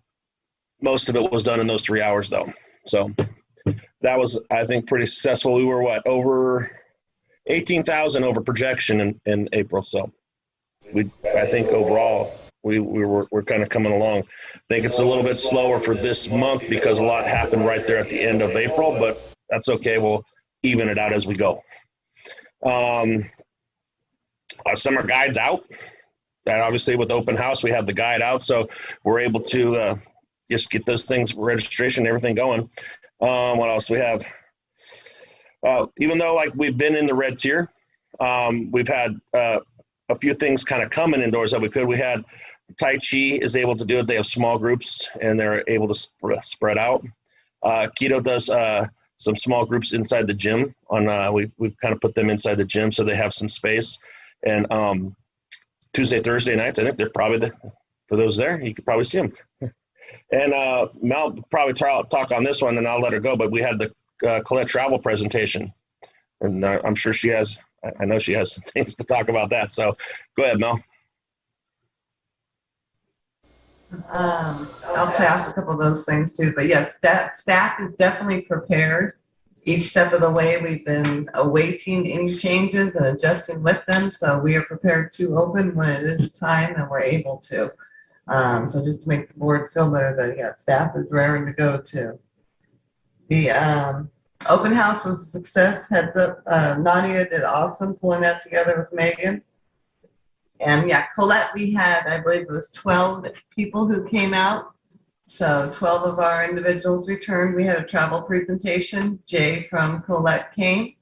most of it was done in those 3 hours, though. So that was, I think, pretty successful. We were over 18,000 over projection in April. So I think overall we're kind of coming along. I think it's a little bit slower for this month because a lot happened right there at the end of April, but that's okay. We'll even it out as we go. Our summer guide's out. And obviously with open house, we have the guide out, so we're able to just get those things, registration, everything going. What else we have? Even though like we've been in the red tier, we've had a few things kind of coming indoors that we could. We had Tai Chi is able to do it. They have small groups and they're able to spread out. Keto does some small groups inside the gym. We've kind of put them inside the gym so they have some space. And Tuesday, Thursday nights, I think they're probably for those there, you could probably see them. And Mel probably talk on this one, and I'll let her go. But we had the Colette travel presentation, and I'm sure she has. I know she has some things to talk about that. So go ahead, Mel. I'll tap a couple of those things too. But yes, staff is definitely prepared. Each step of the way, we've been awaiting any changes and adjusting with them. So we are prepared to open when it is time and we're able to. So just to make the board feel better that, staff is raring to go too. The open house was a success. Heads up, Nadia did awesome pulling that together with Megan. And Colette, we had, I believe it was 12 people who came out. So 12 of our individuals returned. We had a travel presentation. Jay from Colette came.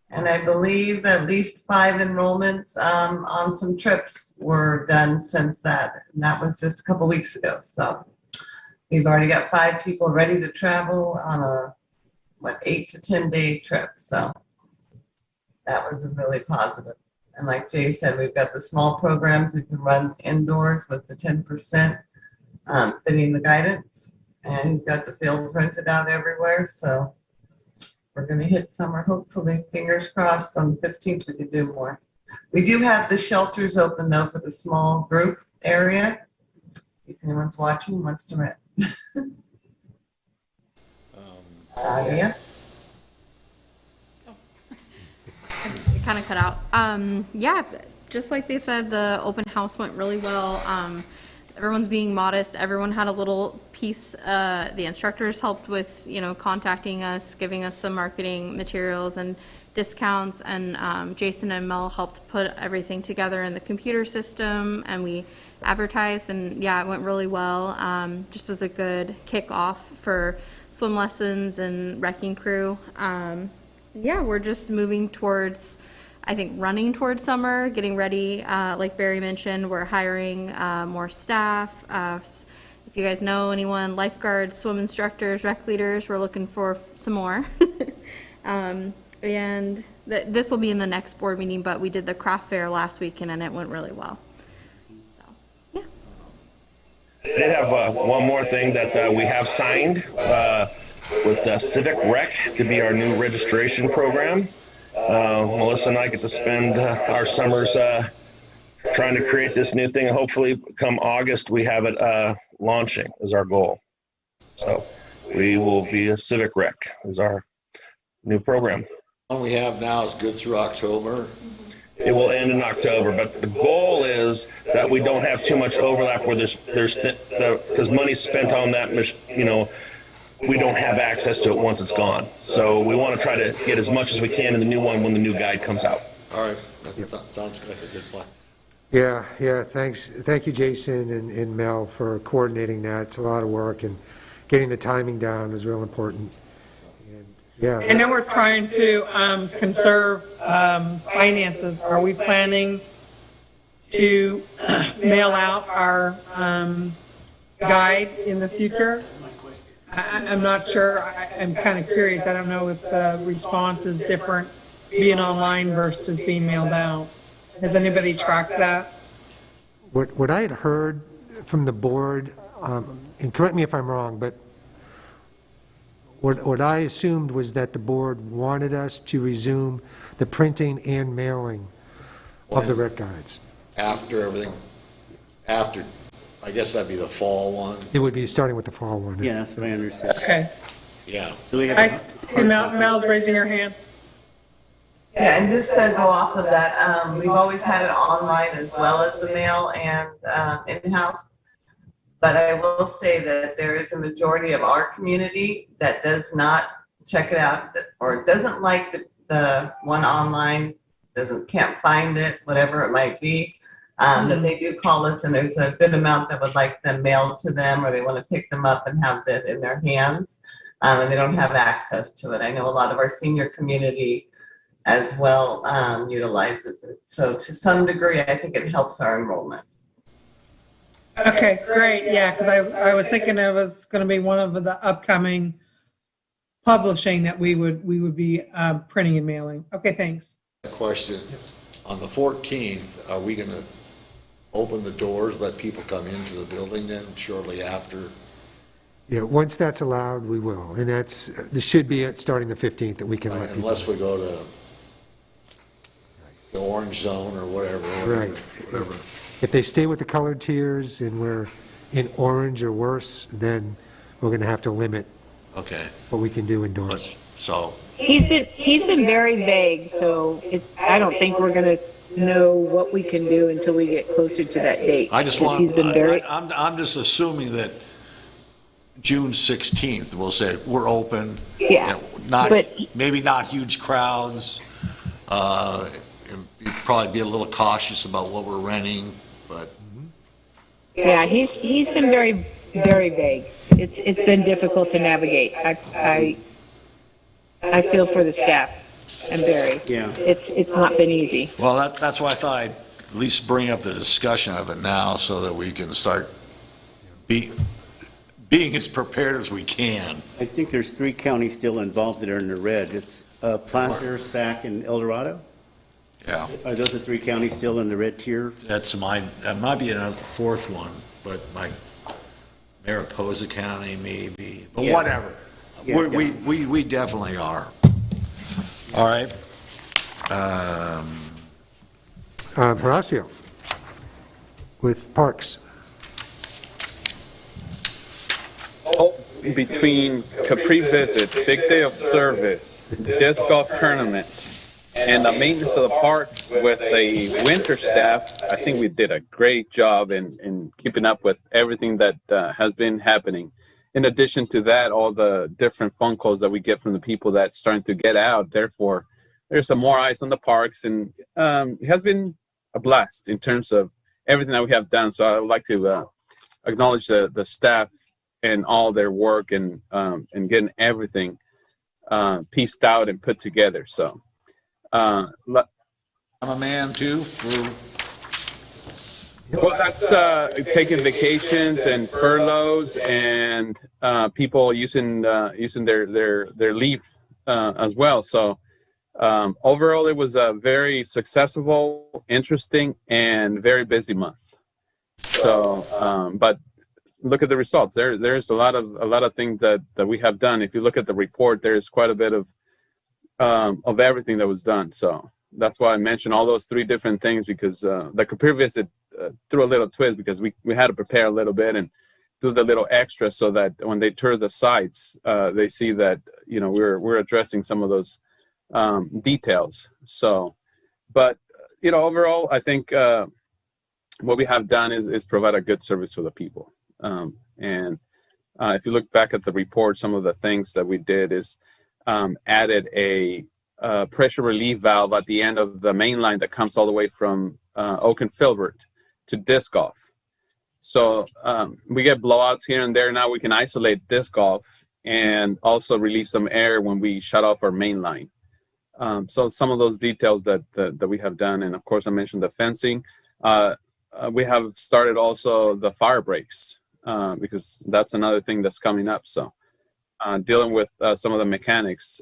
And I believe at least 5 enrollments on some trips were done since that. And that was just a couple weeks ago. So we've already got 5 people ready to travel on a 8 to 10 day trip. So that was really positive. And like Jay said, we've got the small programs we can run indoors with the 10% fitting the guidance. And he's got the field printed out everywhere. So we're going to hit summer, hopefully, fingers crossed. On the 15th, we can do more. We do have the shelters open, though, for the small group area. If anyone's watching, wants to rent. Yeah. It kind of cut out. Just like they said, the open house went really well. Everyone's being modest. Everyone had a little piece. The instructors helped with, contacting us, giving us some marketing materials, and discounts, and Jason and Mel helped put everything together in the computer system, and we advertised, and yeah, it went really well. Just was a good kickoff for swim lessons and wrecking crew. Yeah, we're just moving towards, I think, running towards summer, getting ready. Like Barry mentioned, we're hiring more staff. If you guys know anyone, lifeguards, swim instructors, rec leaders, we're looking for some more. And this will be in the next board meeting, but we did the craft fair last weekend and it went really well. So, yeah. I did have one more thing that we have signed with Civic Rec to be our new registration program. Melissa and I get to spend our summers trying to create this new thing. Hopefully come August, we have it launching is our goal. So we will be a Civic Rec is our new program. One we have now is good through October. It will end in October, but the goal is that we don't have too much overlap where because money's spent on that, we don't have access to it once it's gone. So we want to try to get as much as we can in the new one when the new guide comes out. All right, that sounds like a good plan. Yeah, thanks. Thank you, Jason and Mel, for coordinating that. It's a lot of work, and getting the timing down is real important. And yeah. I know we're trying to conserve finances. Are we planning to mail out our guide in the future? I'm not sure. I'm kind of curious. I don't know if the response is different being online versus being mailed out. Has anybody tracked that? What I had heard from the board, and correct me if I'm wrong, but what I assumed was that the board wanted us to resume the printing and mailing of the rec guides. After everything, I guess that'd be the fall one. It would be starting with the fall one. Yeah, that's what I understand. Okay. Yeah. So we have I see Mel's raising her hand. Yeah, and just to go off of that, we've always had it online as well as the mail and in-house. But I will say that there is a majority of our community that does not check it out or doesn't like the one online, can't find it, whatever it might be. That they do call us, and there's a good amount that would like them mailed to them, or they want to pick them up and have that in their hands, and they don't have access to it. I know a lot of our senior community as well utilizes it. So to some degree, I think it helps our enrollment. Okay, great. Yeah, because I was thinking it was going to be one of the upcoming publishing that we would be printing and mailing. Okay, thanks. Question. On the 14th, are we going to open the doors, let people come into the building then shortly after? Yeah, once that's allowed, we will. And this should be starting the 15th that we can let people. Unless we go to the orange zone or whatever. Right. Whatever. If they stay with the colored tiers and we're in orange or worse, then we're going to have to limit what we can do indoors. So He's been very vague, so I don't think we're going to know what we can do until we get closer to that date. I just want. He's been very. I'm just assuming that June 16th we'll say we're open. Yeah. Maybe not huge crowds. Probably be a little cautious about what we're renting, but. Yeah, he's been very, very vague. It's been difficult to navigate. I feel for the staff and Barry. Yeah. It's not been easy. Well, that's why I thought I'd at least bring up the discussion of it now so that we can start being as prepared as we can. I think there's 3 counties still involved that are in the red. It's Placer, Sac, and El Dorado. Yeah. Are those the 3 counties still in the red tier? That might be another 4th one, but like Mariposa County maybe, but whatever. Yeah, we definitely are. All right. Horacio with Parks. Between Capri Visit, Big Day of Service, Disc Golf Tournament, and the maintenance of the parks with the winter staff, I think we did a great job in keeping up with everything that has been happening. In addition to that, all the different phone calls that we get from the people that's starting to get out. Therefore, there's some more eyes on the parks, and it has been a blast in terms of everything that we have done. So I would like to acknowledge the staff and all their work and getting everything pieced out and put together. So I'm a man too. well, that's taking vacations and furloughs and people using their leave as well. So overall, it was a very successful, interesting, and very busy month. So, but look at the results. There's a lot of things that we have done. If you look at the report, there's quite a bit of everything that was done. So that's why I mentioned all those 3 different things, because the computer visit threw a little twist, because we had to prepare a little bit and do the little extra so that when they tour the sites, they see that, you know, we're addressing some of those details. So, but, you know, overall, I think what we have done is provide a good service for the people. And if you look back at the report, some of the things that we did is added a pressure relief valve at the end of the main line that comes all the way from Oak and Filbert to disc golf. So we get blowouts here and there. Now we can isolate disc golf and also release some air when we shut off our main line. So some of those details that we have done. And of course, I mentioned the fencing. We have started also the fire breaks because that's another thing that's coming up. So dealing with some of the mechanics,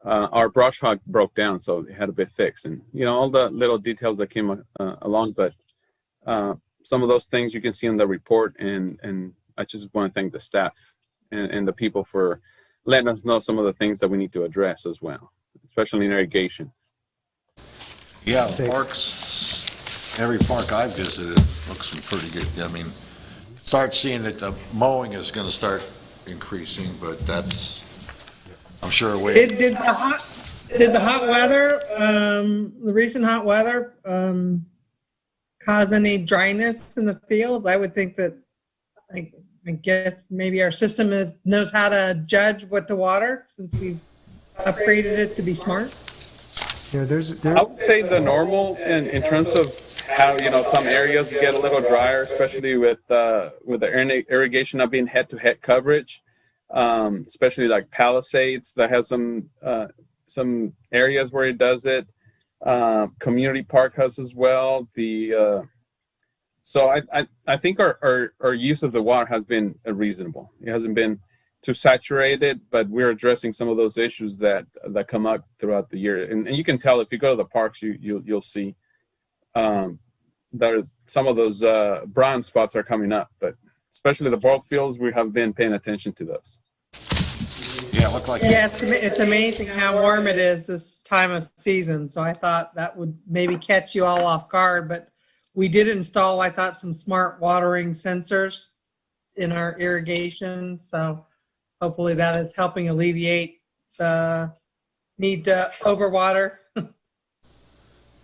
our brush hog broke down, so it had to be fixed. And, you know, all the little details that came along, but some of those things you can see in the report. And I just want to thank the staff and the people for letting us know some of the things that we need to address as well, especially in irrigation. Yeah, the parks, every park I've visited looks pretty good. I mean, start seeing that the mowing is going to start increasing, but that's, I'm sure, Did the hot weather, the recent hot weather, cause any dryness in the fields? I would think that, I guess maybe our system knows how to judge what to water, since we've upgraded it to be smart. Yeah, I would say the normal in terms of how, you know, some areas get a little drier, especially with the irrigation not being head-to-head coverage, especially like Palisades that has some areas where it does it. Community Park has as well. So I think our use of the water has been reasonable. It hasn't been too saturated, but we're addressing some of those issues that come up throughout the year. And you can tell if you go to the parks, you'll see that some of those brown spots are coming up, but especially the ball fields, we have been paying attention to those. Yeah, it looked like. Yeah, it's amazing how warm it is this time of season. So I thought that would maybe catch you all off guard, but we did install, I thought, some smart watering sensors in our irrigation. So hopefully that is helping alleviate the need to overwater.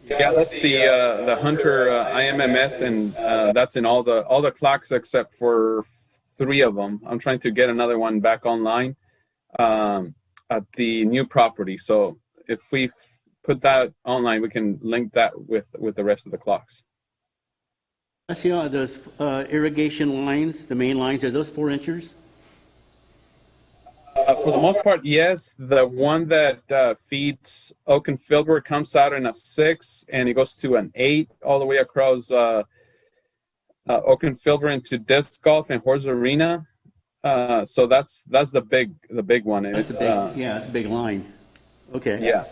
Yeah, that's the Hunter IMMS, and that's in all the clocks except for 3 of them. I'm trying to get another one back online at the new property. So if we put that online, we can link that with the rest of the clocks. I see those irrigation lines, the main lines, are those 4 inches? For the most part, yes. The one that feeds Oak and Filbert comes out in a 6, and it goes to an 8 all the way across Oak and Filbert into disc golf and horse arena. So that's the big one. And that's it's a big line. Okay. Yeah.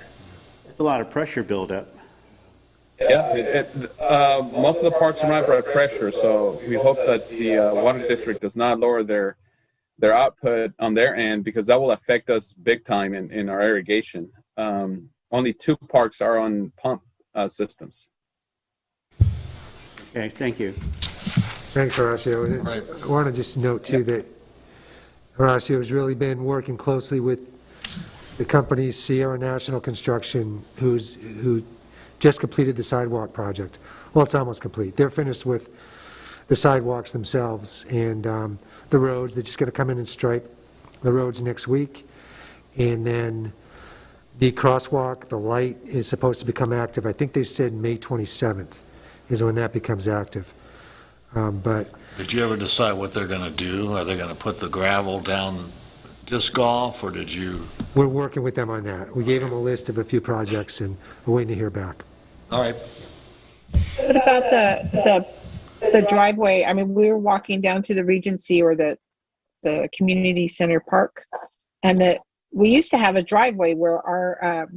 It's a lot of pressure buildup. Yeah, most of the parks are under pressure, so we hope that the water district does not lower their output on their end, because that will affect us big time in our irrigation. Only 2 parks are on pump systems. Okay, thank you. Thanks, Horacio. Right. I want to just note, too, that Horacio has really been working closely with the company Sierra National Construction, who just completed the sidewalk project. Well, it's almost complete. They're finished with the sidewalks themselves and the roads. They're just going to come in and stripe the roads next week. And then The crosswalk, the light is supposed to become active. I think they said May 27th is when that becomes active. But Did you ever decide what they're going to do? Are they going to put the gravel down disc golf, or did you? we're working with them on that. We gave them a list of a few projects, and we're waiting to hear back. All right. What about the driveway? I mean, we were walking down to the Regency or the community center park, and we used to have a driveway where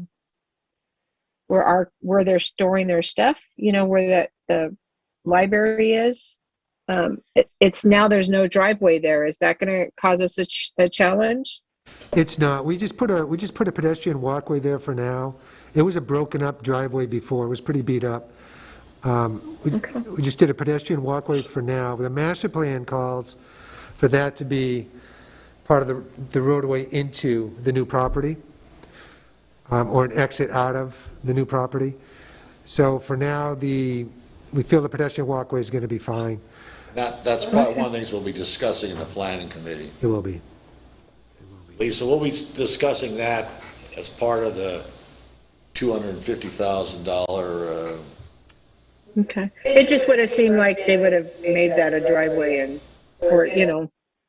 where they're storing their stuff, where the library is. It's now there's no driveway there. Is that going to cause us a challenge? It's not. We just put a pedestrian walkway there for now. It was a broken up driveway before. It was pretty beat up. We just did a pedestrian walkway for now. The master plan calls for that to be part of the roadway into the new property, or an exit out of the new property. So for now, we feel the pedestrian walkway is going to be fine. That's probably one of the things we'll be discussing in the planning committee. It will be. Lisa, we'll be discussing that as part of the $250,000. Okay. It just would have seemed like they would have made that a driveway or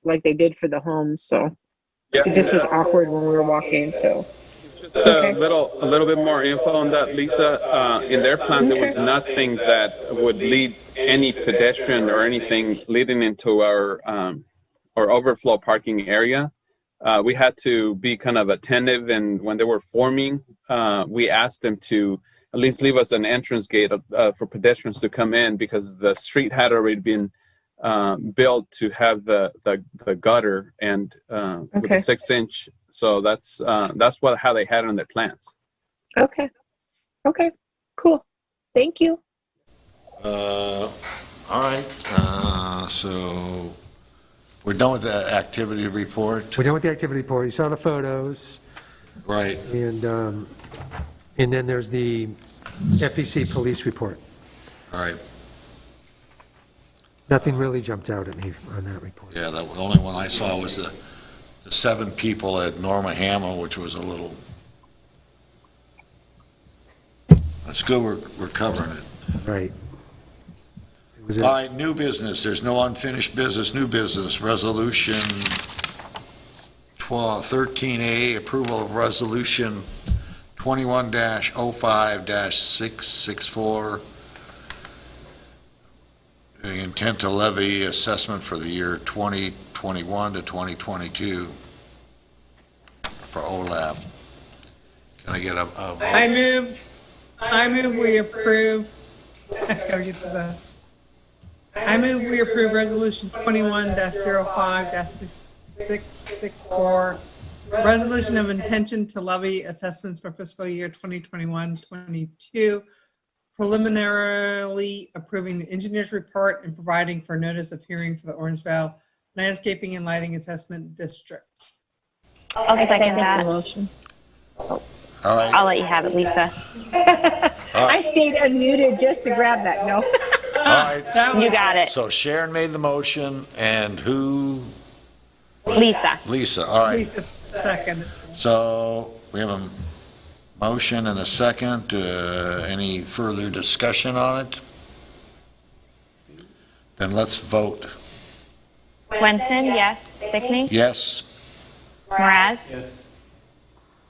like they did for the homes. So it just was awkward when we were walking. So a little bit more info on that, Lisa. In their plan, there was nothing that would lead any pedestrian or anything leading into our overflow parking area. We had to be kind of attentive, and when they were forming, we asked them to at least leave us an entrance gate for pedestrians to come in, because the street had already been built to have the gutter and with a 6-inch. So that's how they had it on their plans. Okay, cool. Thank you. All right. So we're done with the activity report. We're done with the activity report. You saw the photos. Right. And then there's the FEC police report. All right. Nothing really jumped out at me on that report. Yeah, the only one I saw was the 7 people at Norma Hammer, which was a little. That's good. We're covering it. Right. All right, new business. There's no unfinished business. New business. Resolution 13A, approval of resolution 21-05-664. The intent to levy assessment for the year 2021 to 2022 for OLAP. Can I get a vote? I move we approve. I move we approve resolution 21-05-664, resolution of intention to levy assessments for fiscal year 2021-22, preliminarily approving the engineer's report and providing for notice of hearing for the Orangevale Landscaping and Lighting Assessment District. I'll second that. Motion. All right. I'll let you have it, Lisa. I stayed unmuted just to grab that. No. All right. You got it. So Sharon made the motion, and who? Lisa. Lisa. All right. Please, second. So we have a motion and a second. Any further discussion on it? Then let's vote. Swenson, yes. Stickney? Yes? Mraz? Yes.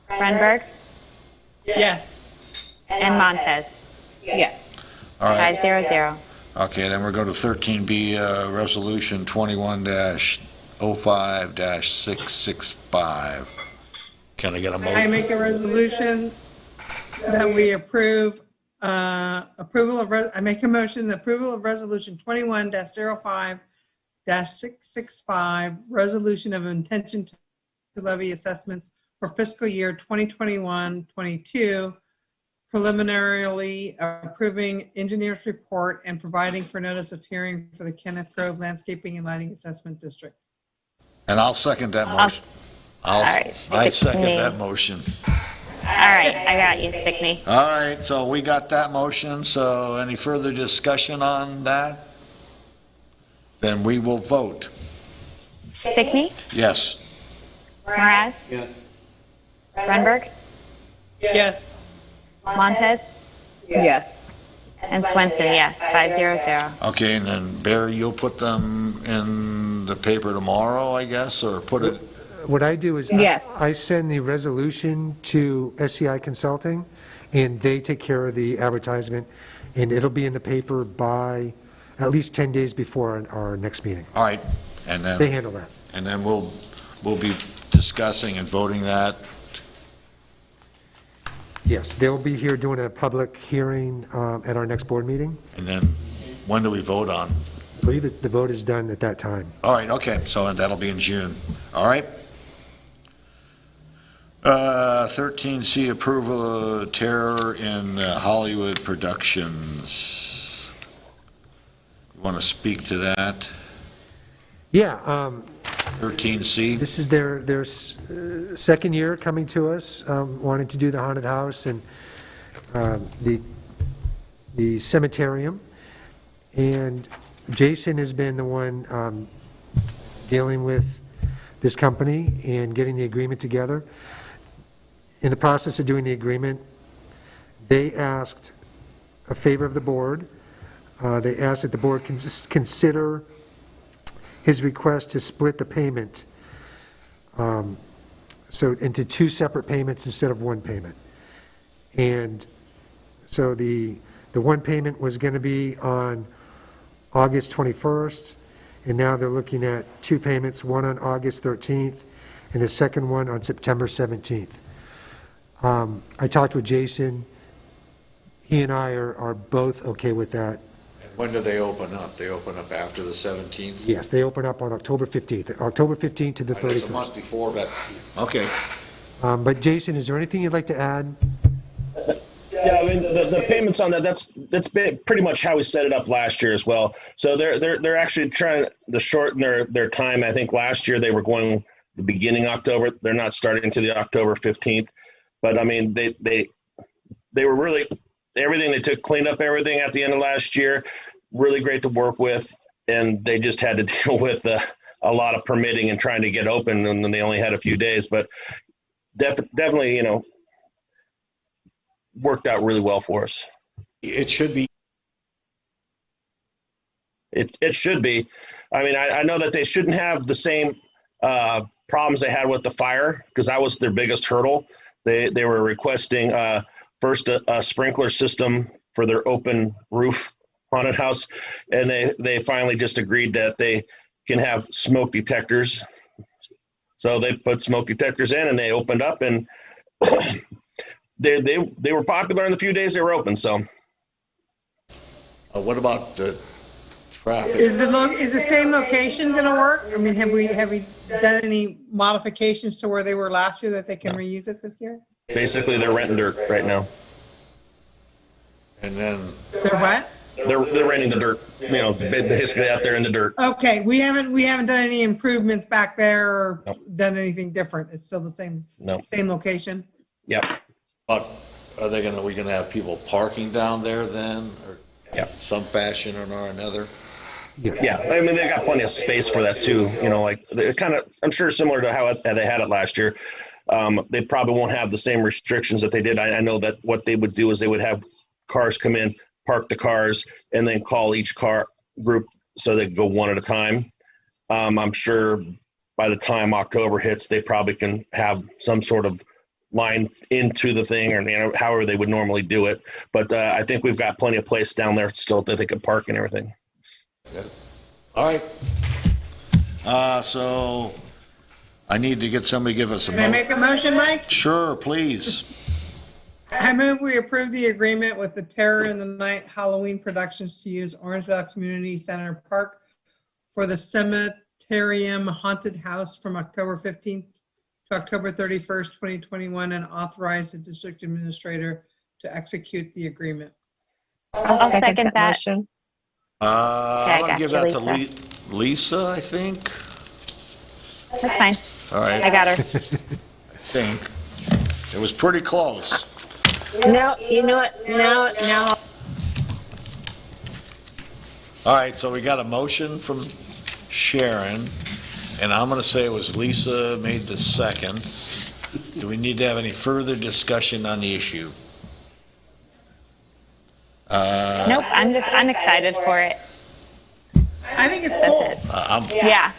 Renberg? Yes. And Montez? Yes. All right. 500. Okay, then we'll go to 13B, Resolution 21-05-665. Can I get a motion? I make a resolution that we approve, I make a motion, the approval of resolution 21-05-665, resolution of intention to levy assessments for fiscal year 2021-22, preliminarily approving engineer's report and providing for notice of hearing for the Kenneth Grove Landscaping and Lighting Assessment District. And I'll second that motion. I second that motion. All right, I got you, Stickney. All right, so we got that motion. So any further discussion on that? Then we will vote. Stickney? Yes. Mraz? Yes. Renberg? Yes. Montez, Yes. and Swenson, yes, 500. Okay, and then Barry, you'll put them in the paper tomorrow, I guess, or put it, What I do is Yes. I send the resolution to SCI Consulting, and they take care of the advertisement, and it'll be in the paper by at least 10 days before our next meeting. all right, and They then, handle that. and then we'll be discussing and voting that. Yes, they'll be here doing a public hearing at our next board meeting. And then, when do we vote on? I believe the vote is done at that time. All right, okay, so that'll be in June, all right? 13C, approval of terror in Hollywood productions. You want to speak to that? Yeah, 13C? this is their second year coming to us, wanting to do the haunted house and the cemeterium. And Jason has been the one dealing with this company and getting the agreement together. In the process of doing the agreement, they asked a favor of the board. They asked that the board consider his request to split the payment, so into two separate payments instead of one payment. And so the one payment was going to be on August 21st, and now they're looking at two payments, one on August 13th and the second one on September 17th. I talked with Jason. He and I are both okay with that. When do they open up? They open up after the 17th? Yes, they open up on October 15th, October 15th to the I guess a 31st. month before, but, okay. But Jason, is there anything you'd like to add? Yeah, I mean, the payments on that's been pretty much how we set it up last year as well. So they're actually trying to shorten their time. I think last year they were going the beginning October. They're not starting to the October 15th. But I mean, they were really, everything, they cleaned up everything at the end of last year. Really great to work with. And they just had to deal with a lot of permitting and trying to get open, and then they only had a few days. But definitely, worked out really well for us. It should be. It should be. I mean, I know that they shouldn't have the same problems they had with the fire, because that was their biggest hurdle. They were requesting first a sprinkler system for their open roof haunted house, and they finally just agreed that they can have smoke detectors. So they put smoke detectors in, and they opened up, and they were popular in the few days they were open. So What about the traffic? Is the same location going to work? I mean, have we done any modifications to where they were last year that they can reuse it this year? basically they're renting dirt right now. And then, They're what? They're renting the dirt, basically out there in the dirt. Okay, we haven't done any improvements back there or done anything different. It's still the same location. Yep. but are we gonna have people parking down there then, or some fashion or another? Yeah, I mean, they got plenty of space for that too. Like it kind of, I'm sure similar to how they had it last year. They probably won't have the same restrictions that they did. I know that what they would do is they would have cars come in, park the cars, and then call each car group so they go one at a time. I'm sure by the time October hits, they probably can have some sort of line into the thing, or however they would normally do it. But I think we've got plenty of place down there still that they could park and everything. Good. All right. So I need to get somebody to give us a Can I make a motion, Mike? Sure, please. I move we approve the agreement with the Terror in the Night Halloween Productions to use Orangevale Community Center Park for the Cemeterium Haunted House from October 15th to October 31st, 2021, and authorize the district administrator to execute the aggrement. I'll second that. Motion. I'm going to got give you, that to Lisa, I think. That's fine. All right. I got her. I think. It was pretty close. No, you know what? Now. All right, so we got a motion from Sharon, and I'm going to say it was Lisa made the seconds. Do we need to have any further discussion on the issue? Nope, I'm excited for it. I think it's That's cool. it. Yeah. Yeah.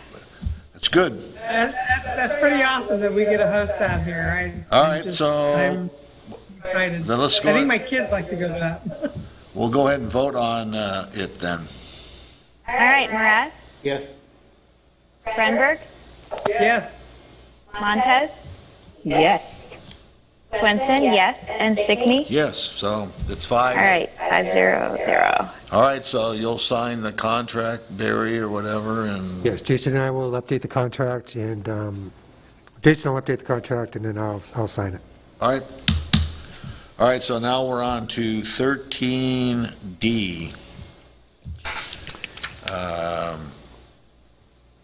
It's good. That's pretty awesome that we get to host that here. All right, so I'm excited. then let's go I think ahead. my kids like to go to that. We'll go ahead and vote on it then. All right, Mraz, Yes. Brenberg, Yes. Montez, Yes. Swenson, yes, and Stickney. Yes, so it's 5. All right, 5-0-0. All right, so you'll sign the contract, Barry, or whatever, and Yes, Jason and I will update the contract, and Jason will update the contract, and then I'll sign it. all right. All right, so now we're on to 13D.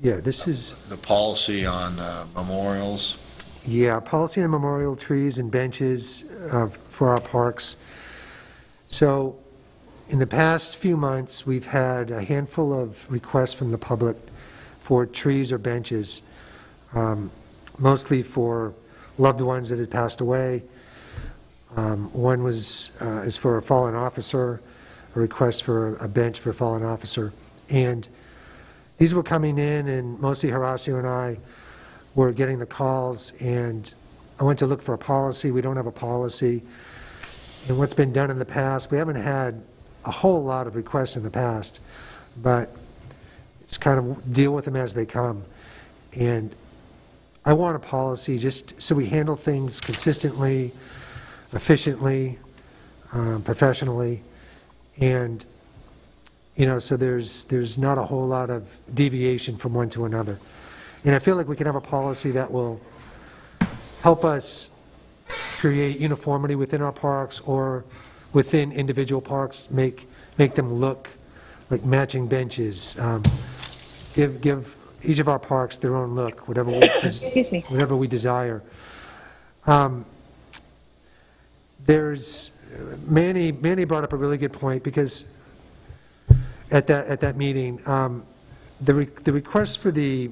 Yeah, this is, The policy on memorials. yeah, policy on memorial trees and benches for our parks. So in the past few months, we've had a handful of requests from the public for trees or benches, mostly for loved ones that had passed away. One is for a fallen officer, a request for a bench for a fallen officer. And these were coming in, and mostly Horacio and I were getting the calls, and I went to look for a policy. We don't have a policy. And what's been done in the past, we haven't had a whole lot of requests in the past, but it's kind of deal with them as they come. And I want a policy just so we handle things consistently, efficiently, professionally, and so there's not a whole lot of deviation from one to another. And I feel like we can have a policy that will help us create uniformity within our parks or within individual parks, make them look like matching benches, give each of our parks their own look, whatever we desire. There's Manny brought up a really good point, because at that meeting, the request for the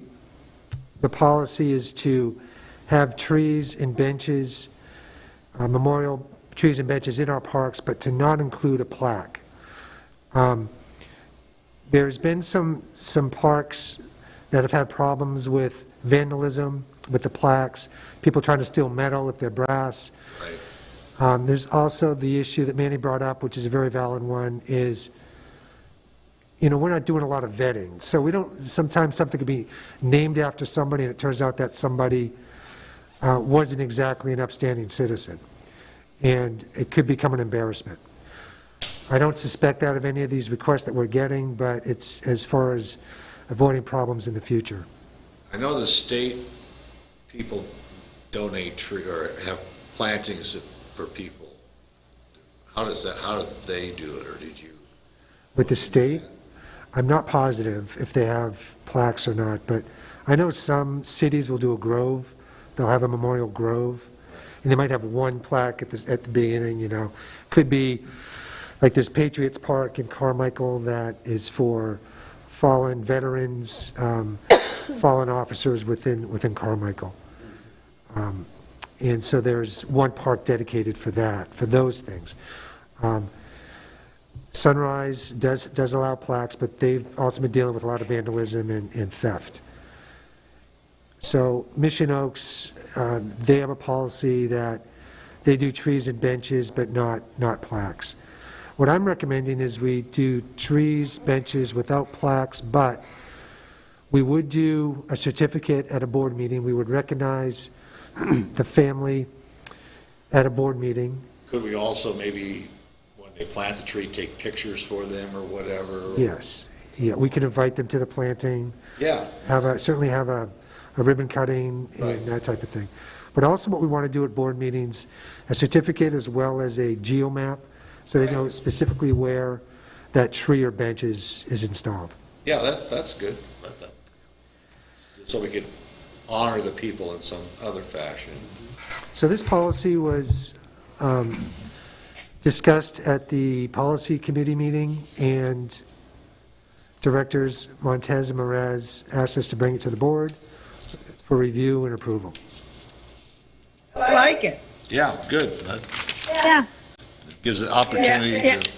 policy is to have trees and benches, memorial trees and benches in our parks, but to not include a plaque. There's been some parks that have had problems with vandalism, with the plaques, people trying to steal metal if they're brass. Right. There's also the issue that Manny brought up, which is a very valid one, is we're not doing a lot of vetting. So we don't, sometimes something could be named after somebody and it turns out that somebody wasn't exactly an upstanding citizen. And it could become an embarrassment. I don't suspect that of any of these requests that we're getting, but it's as far as avoiding problems in the future. I know the state people donate tree or have plantings for people. How do they do it, or did you? With the state, I'm not positive if they have plaques or not, but I know some cities will do a grove. They'll have a memorial grove, and they might have one plaque at the beginning. Could be like there's Patriots Park in Carmichael that is for fallen veterans, fallen officers within Carmichael. And so there's one park dedicated for that, for those things. Sunrise does allow plaques, but they've also been dealing with a lot of vandalism and theft. So Mission Oaks, they have a policy that they do trees and benches, but not plaques. What I'm recommending is we do trees, benches without plaques, but we would do a certificate at a board meeting. We would recognize the family at a board meeting. Could we also maybe, when they plant the tree, take pictures for them or whatever? Yes. Yeah, we can invite them to the planting. Yeah. Certainly have a ribbon cutting and Right. that type of thing. But also what we want to do at board meetings, a certificate as well as a geomap, so they know specifically where that tree or bench is installed. Yeah, that's good. So we could honor the people in some other fashion. So this policy was discussed at the policy committee meeting, and directors Montez and Mraz asked us to bring it to the board for review and approval. I like it. Yeah, good. That Yeah. gives the opportunity Yeah. to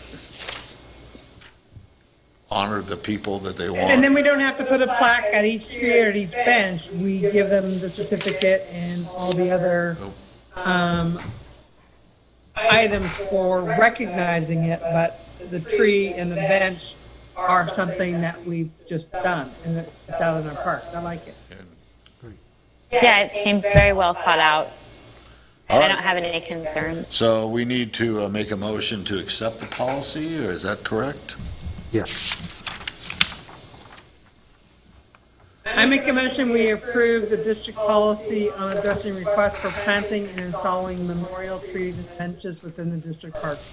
honor the people that they And want. then we don't have to put a plaque at each tree or at each bench. We give them the certificate and all the other items for recognizing it, but the tree and the bench are something that we've just done, and it's out in our parks. I like it. Yeah, it seems very well thought out. All I right. don't have any concerns. So we need to make a motion to accept the policy, or is that correct? Yes. I make a motion, we approve the district policy on addressing requests for planting and installing memorial trees and benches within the district parks.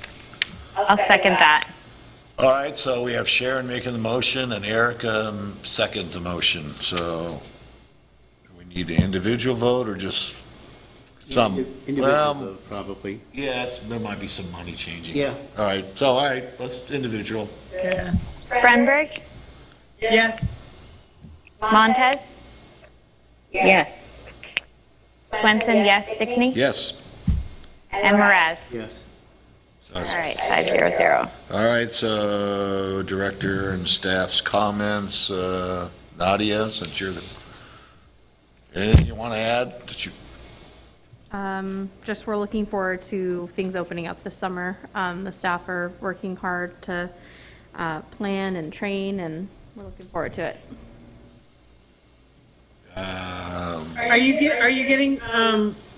I'll second that. All right, so we have Sharon making the motion and Erica seconds the motion. So do we need an individual vote or just some? Individual vote, probably. Yeah, there might be some money changing. Yeah. All right, let's individual. Yeah. Brenberg, Yes. Montez, Yes. Swenson, yes. Stickney, Yes. and Mraz. Yes. All right, 5-0-0. All right, so director and staff's comments, Nadia, since you're anything you want to add? Just we're looking forward to things opening up this summer. The staff are working hard to plan and train, and we're looking forward to it. Are you getting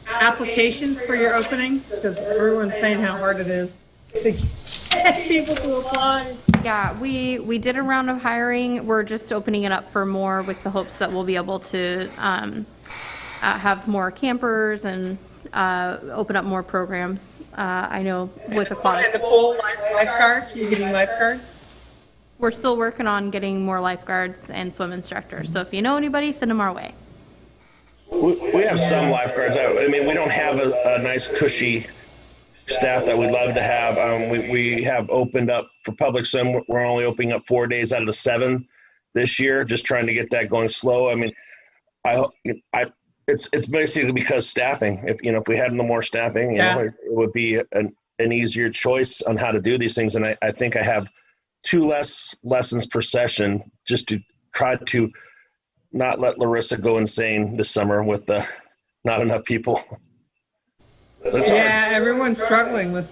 applications for your openings? Because everyone's saying how hard it is to get people to apply. Yeah, we did a round of hiring. We're just opening it up for more with the hopes that we'll be able to have more campers and open up more programs. I know with And aquatics. the full lifeguards, you getting lifeguards? We're still working on getting more lifeguards and swim instructors. So if you know anybody, send them our way. We have some lifeguards. I mean, we don't have a nice cushy staff that we'd love to have. We have opened up for public swim. We're only opening up 4 days out of the 7 this year, just trying to get that going slow. I mean, it's basically because staffing. If we had no more staffing, it would be an easier choice on how to do these things. And I think I have 2 less lessons per session just to try to not let Larissa go insane this summer with not enough people. That's hard. Yeah, everyone's struggling with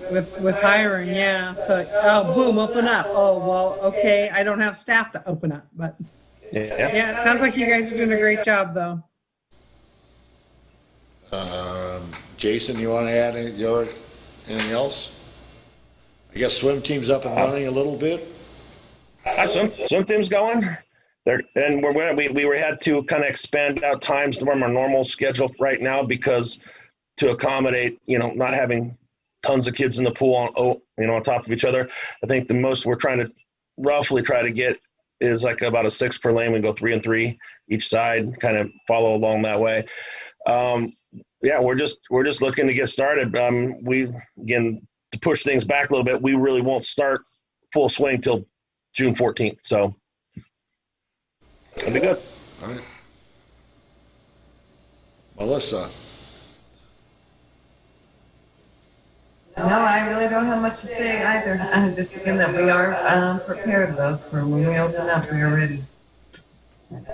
hiring, yeah. So, boom, open up. Oh, well, okay, I don't have staff to open up, but yeah, it sounds like you guys are doing a great job, though. Jason, you want to add anything else? I guess swim team's up and running a little bit. Swim team's going. And we had to kind of expand out times from our normal schedule right now because to accommodate, not having tons of kids in the pool on top of each other. I think the most we're trying to roughly try to get is like about a 6 per lane. We go 3 and 3 each side, kind of follow along that way. We're just looking to get started. Again, to push things back a little bit, we really won't start full swing till June 14th. So that'll be good. All right. Melissa. No, I really don't have much to say either. Just again that we are prepared though for when we open up, we are ready.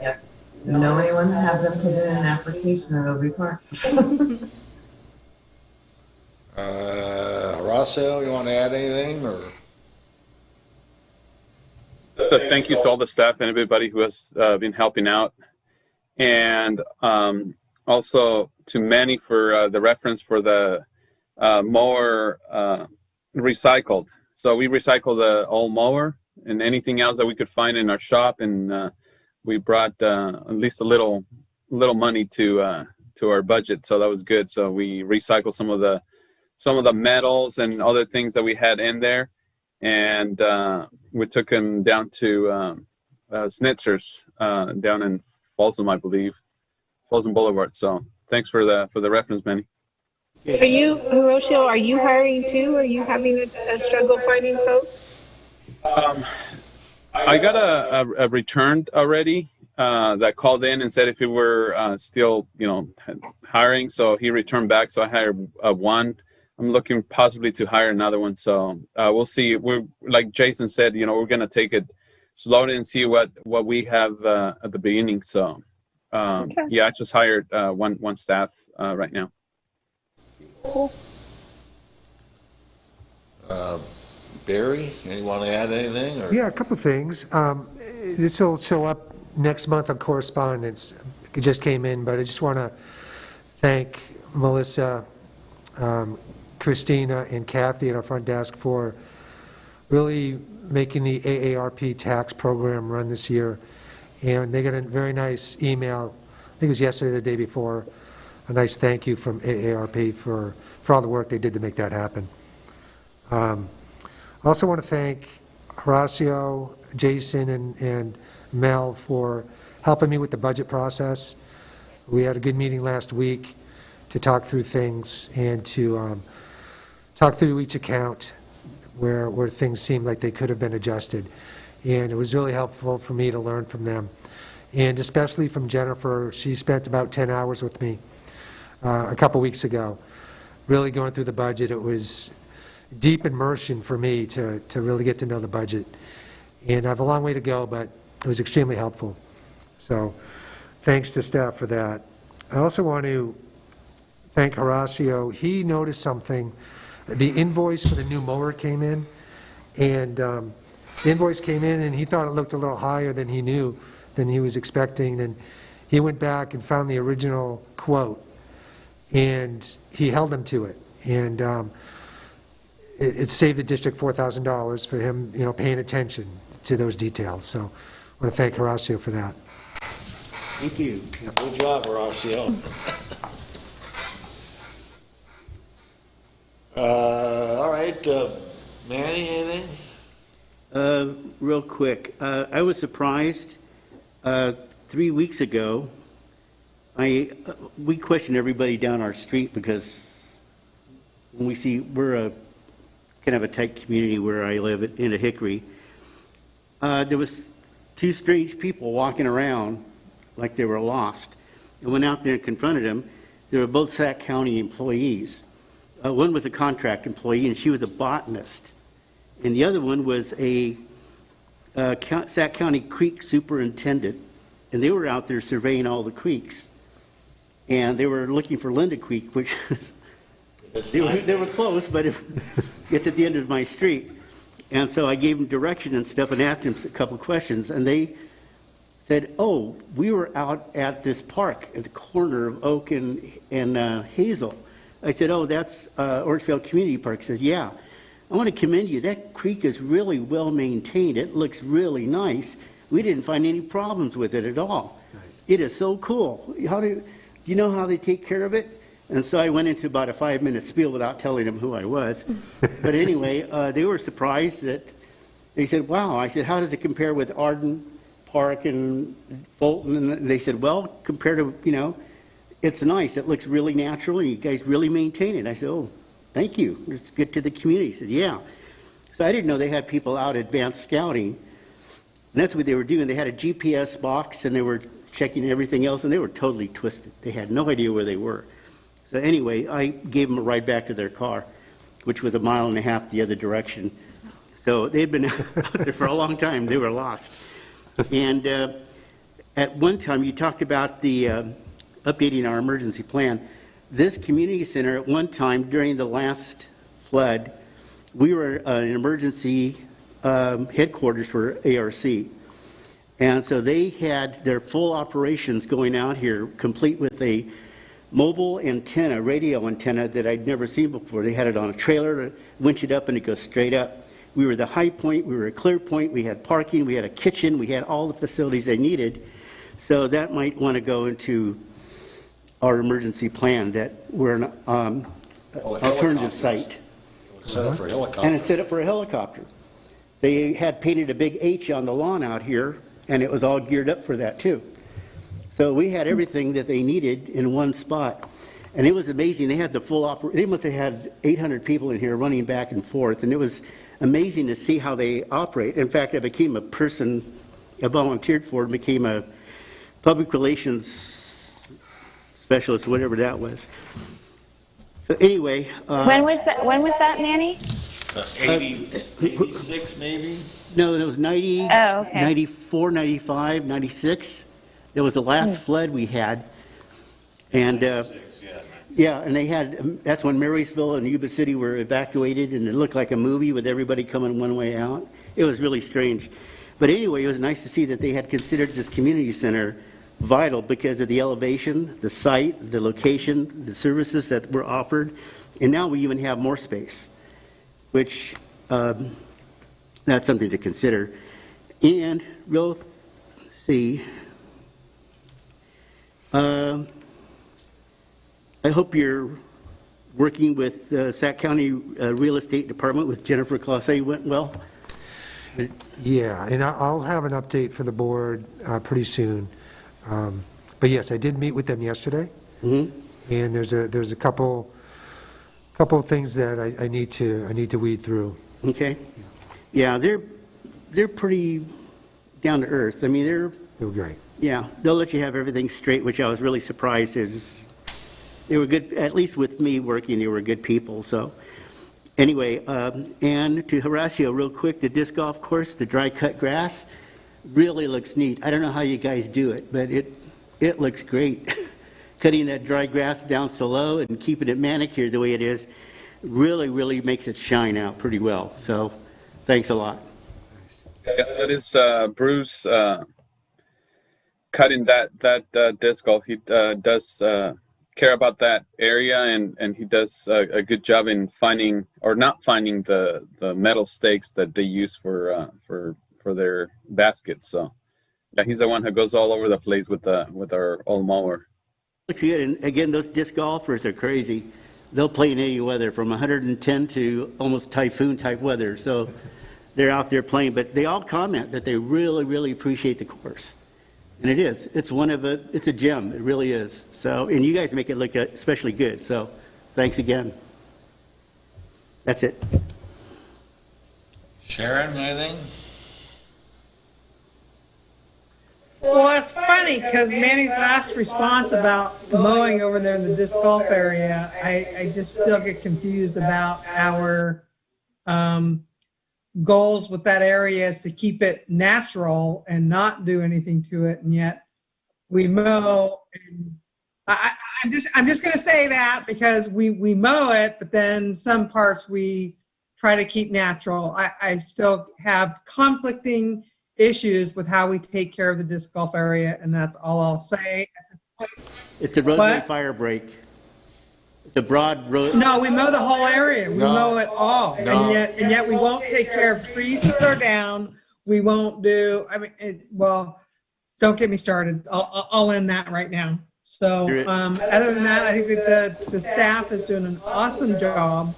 Yes. Know anyone have them put in an application, it'll be fine. Horacio, you want to add anything or? Thank you to all the staff and everybody who has been helping out. And also to Manny for the reference for the mower recycled. So we recycle the old mower and anything else that we could find in our shop, and we brought at least a little money to our budget. So that was good. So we recycled some of the metals and other things that we had in there, and we took them down to Schnitzer's down in Folsom, I believe, Folsom Boulevard. So thanks for the reference, Manny. Are you, Hiroshio, are you hiring too? Are you having a struggle finding folks? I got a returned already, that called in and said if we were still, hiring. So he returned back. So I hired one. I'm looking possibly to hire another one. So we'll see. We're like Jason said, we're going to take it slowly and see what we have at the beginning. So yeah, I just hired one staff right now. Cool. Barry, you want to add anything? Or? Yeah, a couple of things. This will show up next month on correspondence. It just came in, but I just want to thank Melissa, Christina, and Kathy at our front desk for really making the AARP tax program run this year. And they got a very nice email, I think it was yesterday or the day before, a nice thank you from AARP for all the work they did to make that happen. I also want to thank Horacio, Jason, and Mel for helping me with the budget process. We had a good meeting last week to talk through things and to talk through each account where things seemed like they could have been adjusted. And it was really helpful for me to learn from them. And especially from Jennifer, she spent about 10 hours with me a couple weeks ago, really going through the budget. It was deep immersion for me to really get to know the budget. And I have a long way to go, but it was extremely helpful. So thanks to staff for that. I also want to thank Horacio. He noticed something. The invoice for the new mower came in, and the invoice came in, and he thought it looked a little higher than he was expecting. And he went back and found the original quote, and he held him to it. And it saved the district $4,000 for him, paying attention to those details. So I want to thank Horacio for that. Thank you. Good job, Horacio. All right, Manny, anything? Real quick, I was surprised 3 weeks ago. We questioned everybody down our street because when we're a kind of a tight community where I live in a Hickory. There was two strange people walking around like they were lost. I went out there and confronted them. They were both Sac County employees. One was a contract employee, and she was a botanist. And the other one was a Sac County creek superintendent. And they were out there surveying all the creeks. And they were looking for Linda Creek, which was, they were close, but it's at the end of my street. And so I gave them direction and stuff and asked them a couple of questions. And they said, oh, we were out at this park at the corner of Oak and Hazel. I said, oh, that's Orangevale Community Park. He says, yeah. I want to commend you. That creek is really well maintained. It looks really nice. We didn't find any problems with it at all. Nice. It is so cool. Do you know how they take care of it? And so I went into about a 5-minute spiel without telling them who I was. But anyway, they were surprised that they said, wow. I said, how does it compare with Arden Park and Fulton? And they said, well, compared to, it's nice. It looks really natural, and you guys really maintain it. I said, oh, thank you. Let's get to the community. He said, yeah. So I didn't know they had people out advanced scouting. And that's what they were doing. They had a GPS box, and they were checking everything else, and they were totally twisted. They had no idea where they were. So anyway, I gave them a ride back to their car, which was 1.5 miles the other direction. So they'd been out there for a long time. They were lost. And at one time, you talked about the updating our emergency plan. This community center, at one time during the last flood, we were an emergency headquarters for ARC. And so they had their full operations going out here, complete with a mobile antenna, radio antenna that I'd never seen before. They had it on a trailer, winch it up, and it goes straight up. We were the high point, we were a clear point, we had parking, we had a kitchen, we had all the facilities they needed. So that might want to go into our emergency plan, that we're an alternative site. Set up for a helicopter. And it's set up for a helicopter. They had painted a big H on the lawn out here, and it was all geared up for that too. So we had everything that they needed in one spot. And it was amazing. They had the full they must have had 800 people in here running back and forth. And it was amazing to see how they operate. In fact, I became a person, I volunteered for, became a public relations specialist, whatever that was. So anyway. When was that, Manny? 86 maybe? No, it was 90, Oh, okay. 94, 95, 96. That was the last flood we had. And yeah, and they had, that's when Marysville and Yuba City were evacuated, and it looked like a movie with everybody coming one way out. It was really strange. But anyway, it was nice to see that they had considered this community center vital because of the elevation, the site, the location, the services that were offered. And now we even have more space, which that's something to consider. And let's see. I hope you're working with Sac County Real Estate Department with Jennifer Clausse went well. Yeah, and I'll have an update for the board pretty soon. But yes, I did meet with them yesterday, and there's a couple of things that I need to weed through. Okay. Yeah, they're pretty down to earth. I mean, they're great. Yeah, they'll let you have everything straight, which I was really surprised. They were good, at least with me working, they were good people. So anyway, and to harass you real quick, the disc golf course, the dry cut grass, really looks neat. I don't know how you guys do it, but it looks great. Cutting that dry grass down so low and keeping it manicured the way it is really makes it shine out pretty well. So thanks a lot. Yeah, that is Bruce cutting that disc golf. He does care about that area, and he does a good job in finding or not finding the metal stakes that they use for their baskets. So yeah, he's the one who goes all over the place with our old mower. Looks good. And again, those disc golfers are crazy. They'll play in any weather, from 110 to almost typhoon type weather. So they're out there playing, but they all comment that they really appreciate the course. And it is. It's it's a gem. It really is. So, and you guys make it look especially good. So thanks again. That's it. Sharon, anything? Well, it's funny because Manny's last response about mowing over there in the disc golf area, I just still get confused about our goals with that area is to keep it natural and not do anything to it, and yet we mow. And I'm just going to say that because we mow it, but then some parts we try to keep natural. I still have conflicting issues with how we take care of the disc golf area, and that's all I'll say. It's a roadway fire break. It's a broad road. No, we mow the whole area. We mow it all, No. and yet we won't take care of trees that are down. We won't do. I mean, well, don't get me started. I'll end that right now. So, other than that, I think that the staff is doing an awesome job.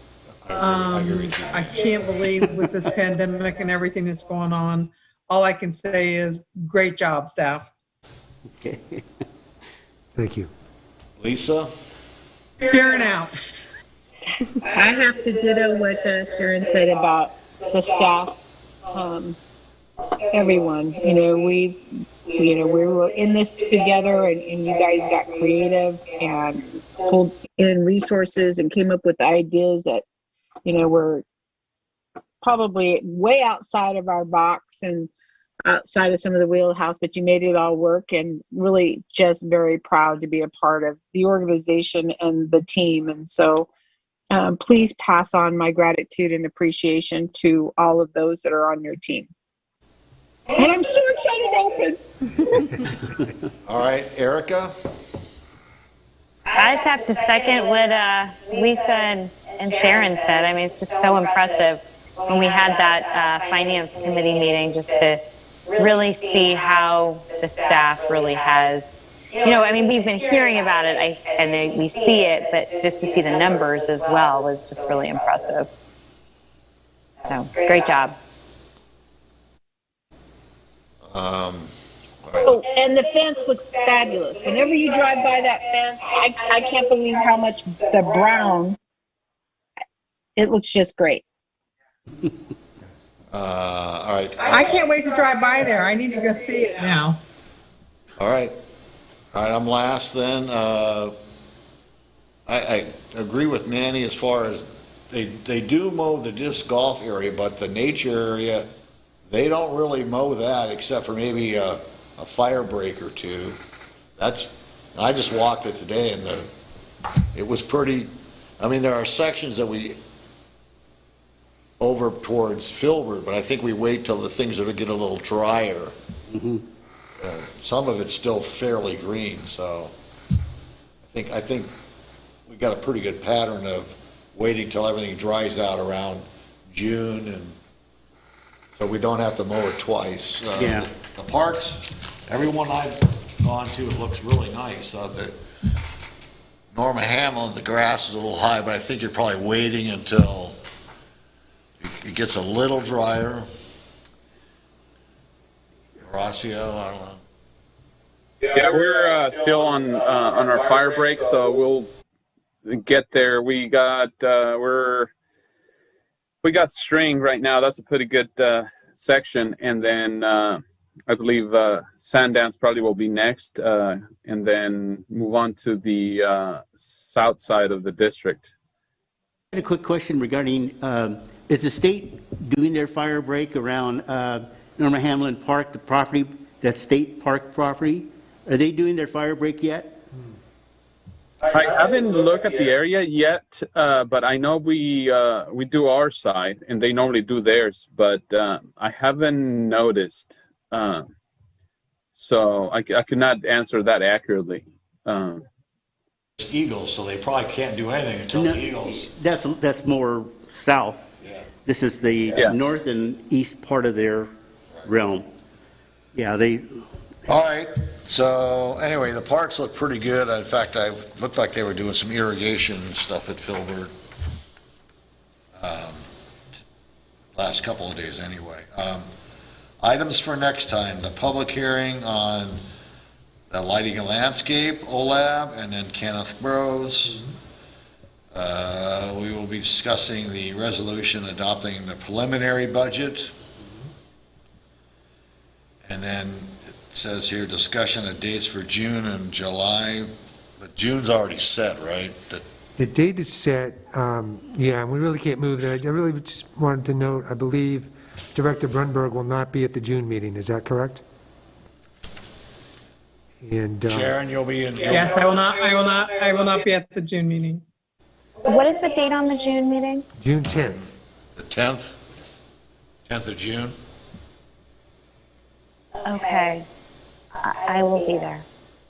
I can't believe with this pandemic and everything that's going on. All I can say is great job, staff. Okay. Thank you. Lisa? Sharon out. I have to ditto what Sharon said about the staff. Everyone, we were in this together, and you guys got creative and pulled in resources and came up with ideas that, were probably way outside of our box and outside of some of the wheelhouse, but you made it all work, and really just very proud to be a part of the organization and the team. And so please pass on my gratitude and appreciation to all of those that are on your team. And I'm so excited to open. All right, Erica? I just have to second what Lisa and Sharon said. I mean, it's just so impressive when we had that finance committee meeting, just to really see how the staff really has, I mean, we've been hearing about it and we see it, but just to see the numbers as well was just really impressive. So great job. Oh, and the fence looks fabulous. Whenever you drive by that fence, I can't believe how much the brown, it looks just great. All right. I can't wait to drive by there. I need to go see it now. All right. All right, I'm last then. I agree with Manny as far as they do mow the disc golf area, but the nature area, they don't really mow that except for maybe a fire break or two. I just walked it today and it was pretty, I mean, there are sections that we over towards Filbert, but I think we wait till the things that get a little drier. Some of it's still fairly green, so I think we got a pretty good pattern of waiting till everything dries out around June, and so we don't have to mow it twice. Yeah. The parks, everyone I've gone to, it looks really nice. The Norma Hamlin, the grass is a little high, but I think you're probably waiting until it gets a little drier. Horacio, I don't know. Yeah, we're still on our fire break, so we'll get there. We got string right now. That's a pretty good section, and then I believe Sundance probably will be next, and then move on to the south side of the district. I had a quick question regarding, is the state doing their fire break around Norma Hamlin Park, the property, that state park property? Are they doing their fire break yet? I haven't looked at the area yet, but I know we do our side, and they normally do theirs, but I haven't noticed. So I could not answer that accurately. Eagles, so they probably can't do anything until the Eagles. That's more south. Yeah. This is the north and east part of their realm. Yeah, they. All right, so anyway, the parks look pretty good. In fact, I looked like they were doing some irrigation stuff at Filbert last couple of days anyway. Items for next time, the public hearing on the lighting and landscape, OLAB, and then Kenneth Bros. We will be discussing the resolution adopting the preliminary budget. And then it says here, discussion of dates for June and July, but June's already set, right? The date is set, yeah, and we really can't move that. I really just wanted to note, I believe Director Brunberg will not be at the June meeting, is that correct? And Sharon, you'll be in. Yes, I will not be at the June meeting. What is the date on the June meeting? June 10th. The 10th? 10th of June? Okay. I will be there.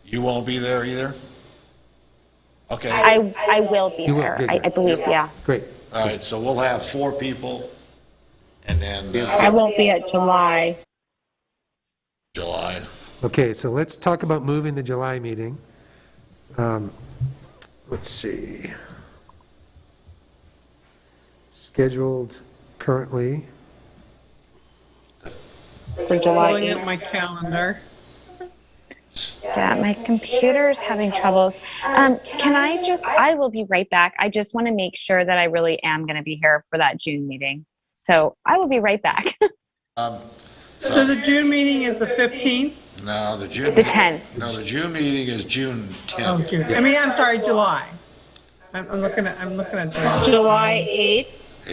You won't be there either? Okay. I will be You will, there. good, I good. believe, yeah. Great. All right, so we'll have 4 people, and then I won't be at July. July. Okay, so let's talk about moving the July meeting. Let's see. Scheduled currently. For July Pulling up 8th. my calendar. Yeah, my computer's having troubles. I will be right back. I just want to make sure that I really am going to be here for that June meeting. So I will be right back. So the June meeting is the 15th? No, the June. The 10th. No, the June meeting is June Oh, 10th. June. I'm sorry, July. I'm looking at July. July 8th.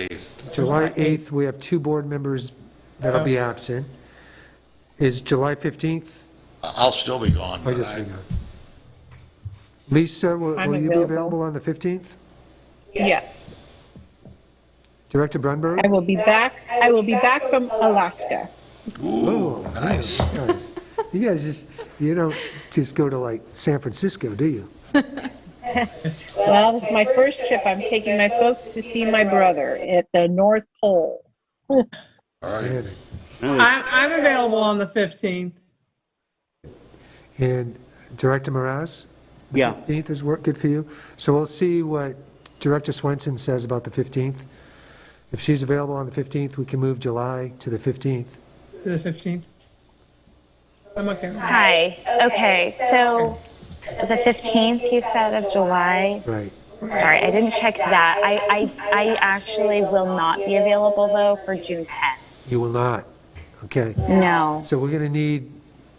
8th. July 8th, we have 2 board members that'll be absent. Is July 15th? I'll still be gone. Or but just I- hang on. Lisa, will I'm will you be available. available on the 15th? Yes. Director Brunberg? I will be back. I will be back from Alaska. Ooh, nice. Nice. You guys you don't just go to like San Francisco, do you? Well, it's my first trip. I'm taking my folks to see my brother at the North Pole. All right. I'm available on the 15th. And Director Mraz? The Yeah. 15th is good for you? So we'll see what Director Swenson says about the 15th. If she's available on the 15th, we can move July to the 15th. To the 15th. I'm okay with that. Hi. Okay, so the 15th, you said, of July. Right. Sorry, I didn't check that. I actually will not be available, though, for June 10th. You will not. Okay. No. So we're going to need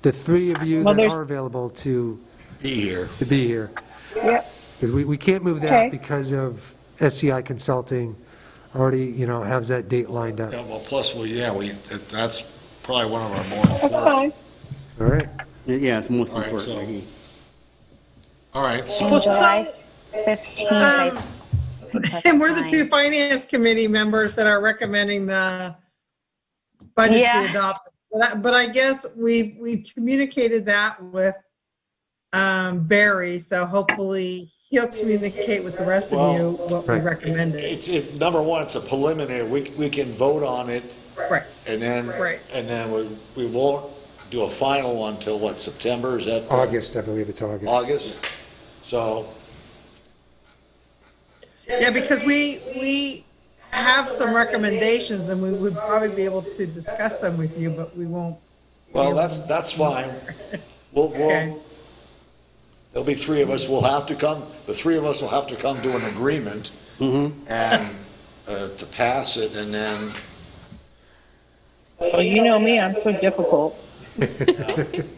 the 3 of you Well, that there's- are available to Be here. to be here. Yep. Because we can't move that Okay. because of SCI Consulting already, has that date lined up. Yeah, well, plus, that's probably one of our more That's important. fine. All right? Yeah, it's most All right, important. All right, so Well, July 15th. I think that's And we're the fine. two finance committee members that are recommending the budget to Yeah. be adopted. But I guess we've communicated that with Barry, so hopefully he'll communicate with the rest of you what we Right. recommended. number one, it's a preliminary, we can vote on it, Right. and then, Right. we won't do a final one till what, September, is that? August, I believe it's August. August, so, Yeah, because we have some recommendations and we would probably be able to discuss them with you, but we won't. well, that's fine. Okay. There'll be three of us, the three of us will have to come to an agreement, and, to pass it, and then, Well, you know me, I'm so difficult.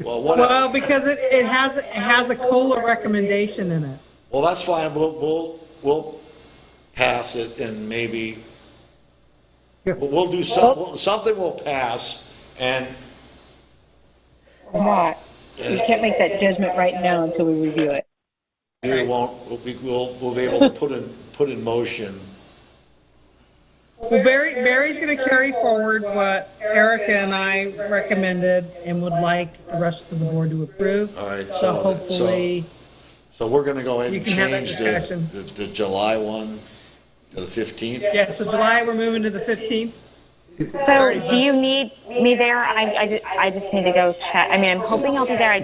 Well, because it has a COLA recommendation in it. well, that's fine, we'll pass it, and maybe, Yeah. we'll do something will pass, and Or not. You can't make that judgment right now until we review it. we'll be able to put in motion. Well, Barry's going to carry forward what Erica and I recommended and would like the rest of the board to approve. All right, So so- hopefully, So we're gonna go ahead You and can have that change discussion. the July one to the 15th? yeah, so July, we're moving to the 15th. So do you need me there? I just need to go check. I mean, I'm hoping I'll be there.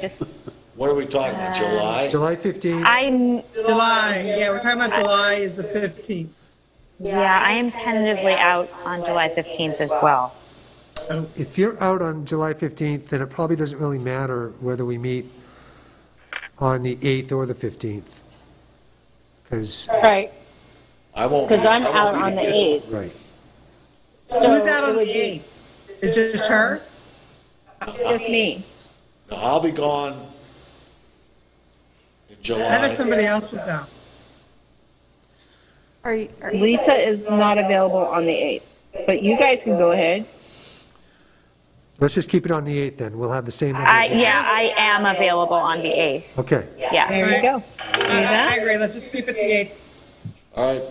What are we talking about, July? July 15th, July, yeah, we're talking about July is the 15th. I am tentatively out on July 15th as well. if you're out on July 15th, then it probably doesn't really matter whether we meet on the 8th or the 15th. Because, Right, I won't. because I'm I won't out be on the here. 8th. right. Who's out it on would the be 8th? Is it just her? Just me. No, I'll be gone in I thought July. somebody else was out. Lisa is not available on the 8th, but you guys can go ahead. Let's just keep it on the 8th then. We'll have the same number. I am available on the 8th. Okay. Yeah. There you go. See I that? agree, let's just keep it the 8th. All right,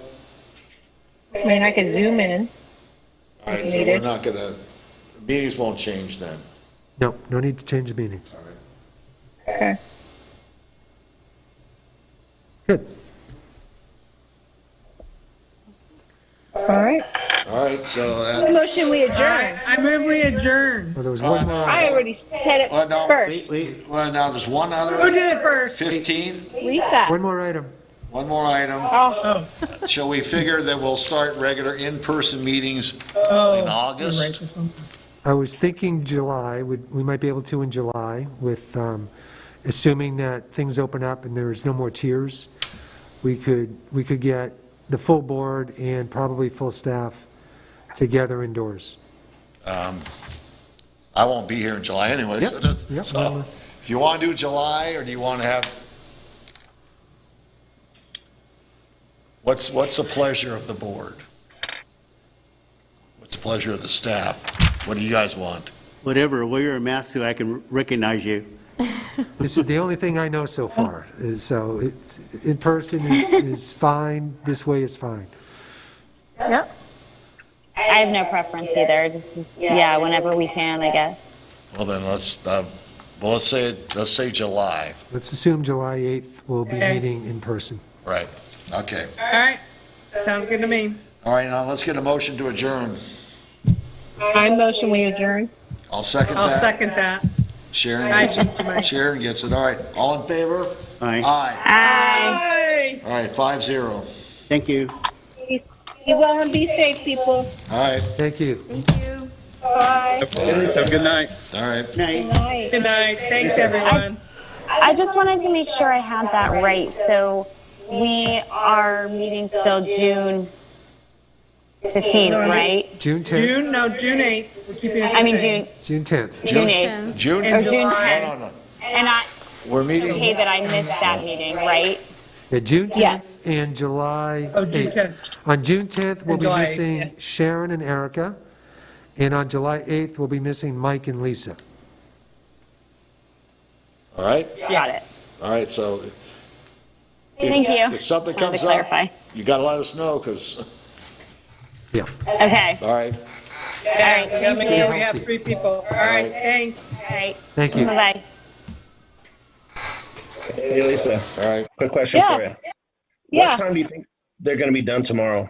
I mean, I could zoom in. all right, so we're not gonna, the meetings won't change then. No, no need to change the meetings. All right. Okay. Good. All right. All right, so, Motion, we All right, adjourn. I move we adjourn. Well, there was one more. I already said it no, first. well, now there's one Who other, did it first? 15, Lisa. One more item. one more item. Oh, Shall we figure that we'll start regular in-person meetings Oh, in you're August? right, this one. I was thinking July, we might be able to in July with, assuming that things open up and there's no more tiers, we could get the full board and probably full staff together indoors. I won't be here in July anyway, so Yep, that's- yep, so unless- if you want to do July, or do you want to have, what's the pleasure of the board? What's the pleasure of the staff? What do you guys want? Whatever, wear your mask so I can recognize you. This is the only thing I know so far, so it's, in person is fine, this way is fine. yep. I have no preference either. Just, whenever we can, I guess. Well, then let's say July, Let's assume July 8th we'll be Okay. meeting in person. right, okay. All right, sounds good to me. All right, now let's get a motion to adjourn. I motion we adjourn. I'll second I'll that. second that. Sharon I gets beat you, Mike. it. Sharon gets it, all right. All in favor? Aye. Aye. Bye. All right, 5-0. Thank you. Be well and be safe, people. All right, Thank you. Thank you. Bye. Have a good night. all right. Night. Good night. Good night, thanks, everyone. I just wanted to make sure I had that right. So we are meeting still June 15th, right? June 10th, June 8th, we're keeping it the I mean, same. June June 10th. June 8th. June? And June July. No. And We're meeting, Okay, that I missed that meeting, right? Yeah, June 10th Yes. and July Oh, June 8th. 10th. On June 10th, we'll And be July 8th, missing Sharon and Erica. And on July 8th, we'll be missing Mike and Lisa. all right? Got it. All right, so Thank you. if something Just wanted comes to up, clarify. you gotta let us know, because, Yeah. Okay. all right? Yeah, we gotta make sure we Thank have you. 3 people. All right, thanks. All right. Thank you. Bye-bye. Hey, Lisa, All right. quick question Yeah. for you. Yeah. What time do you think they're going to be done tomorrow?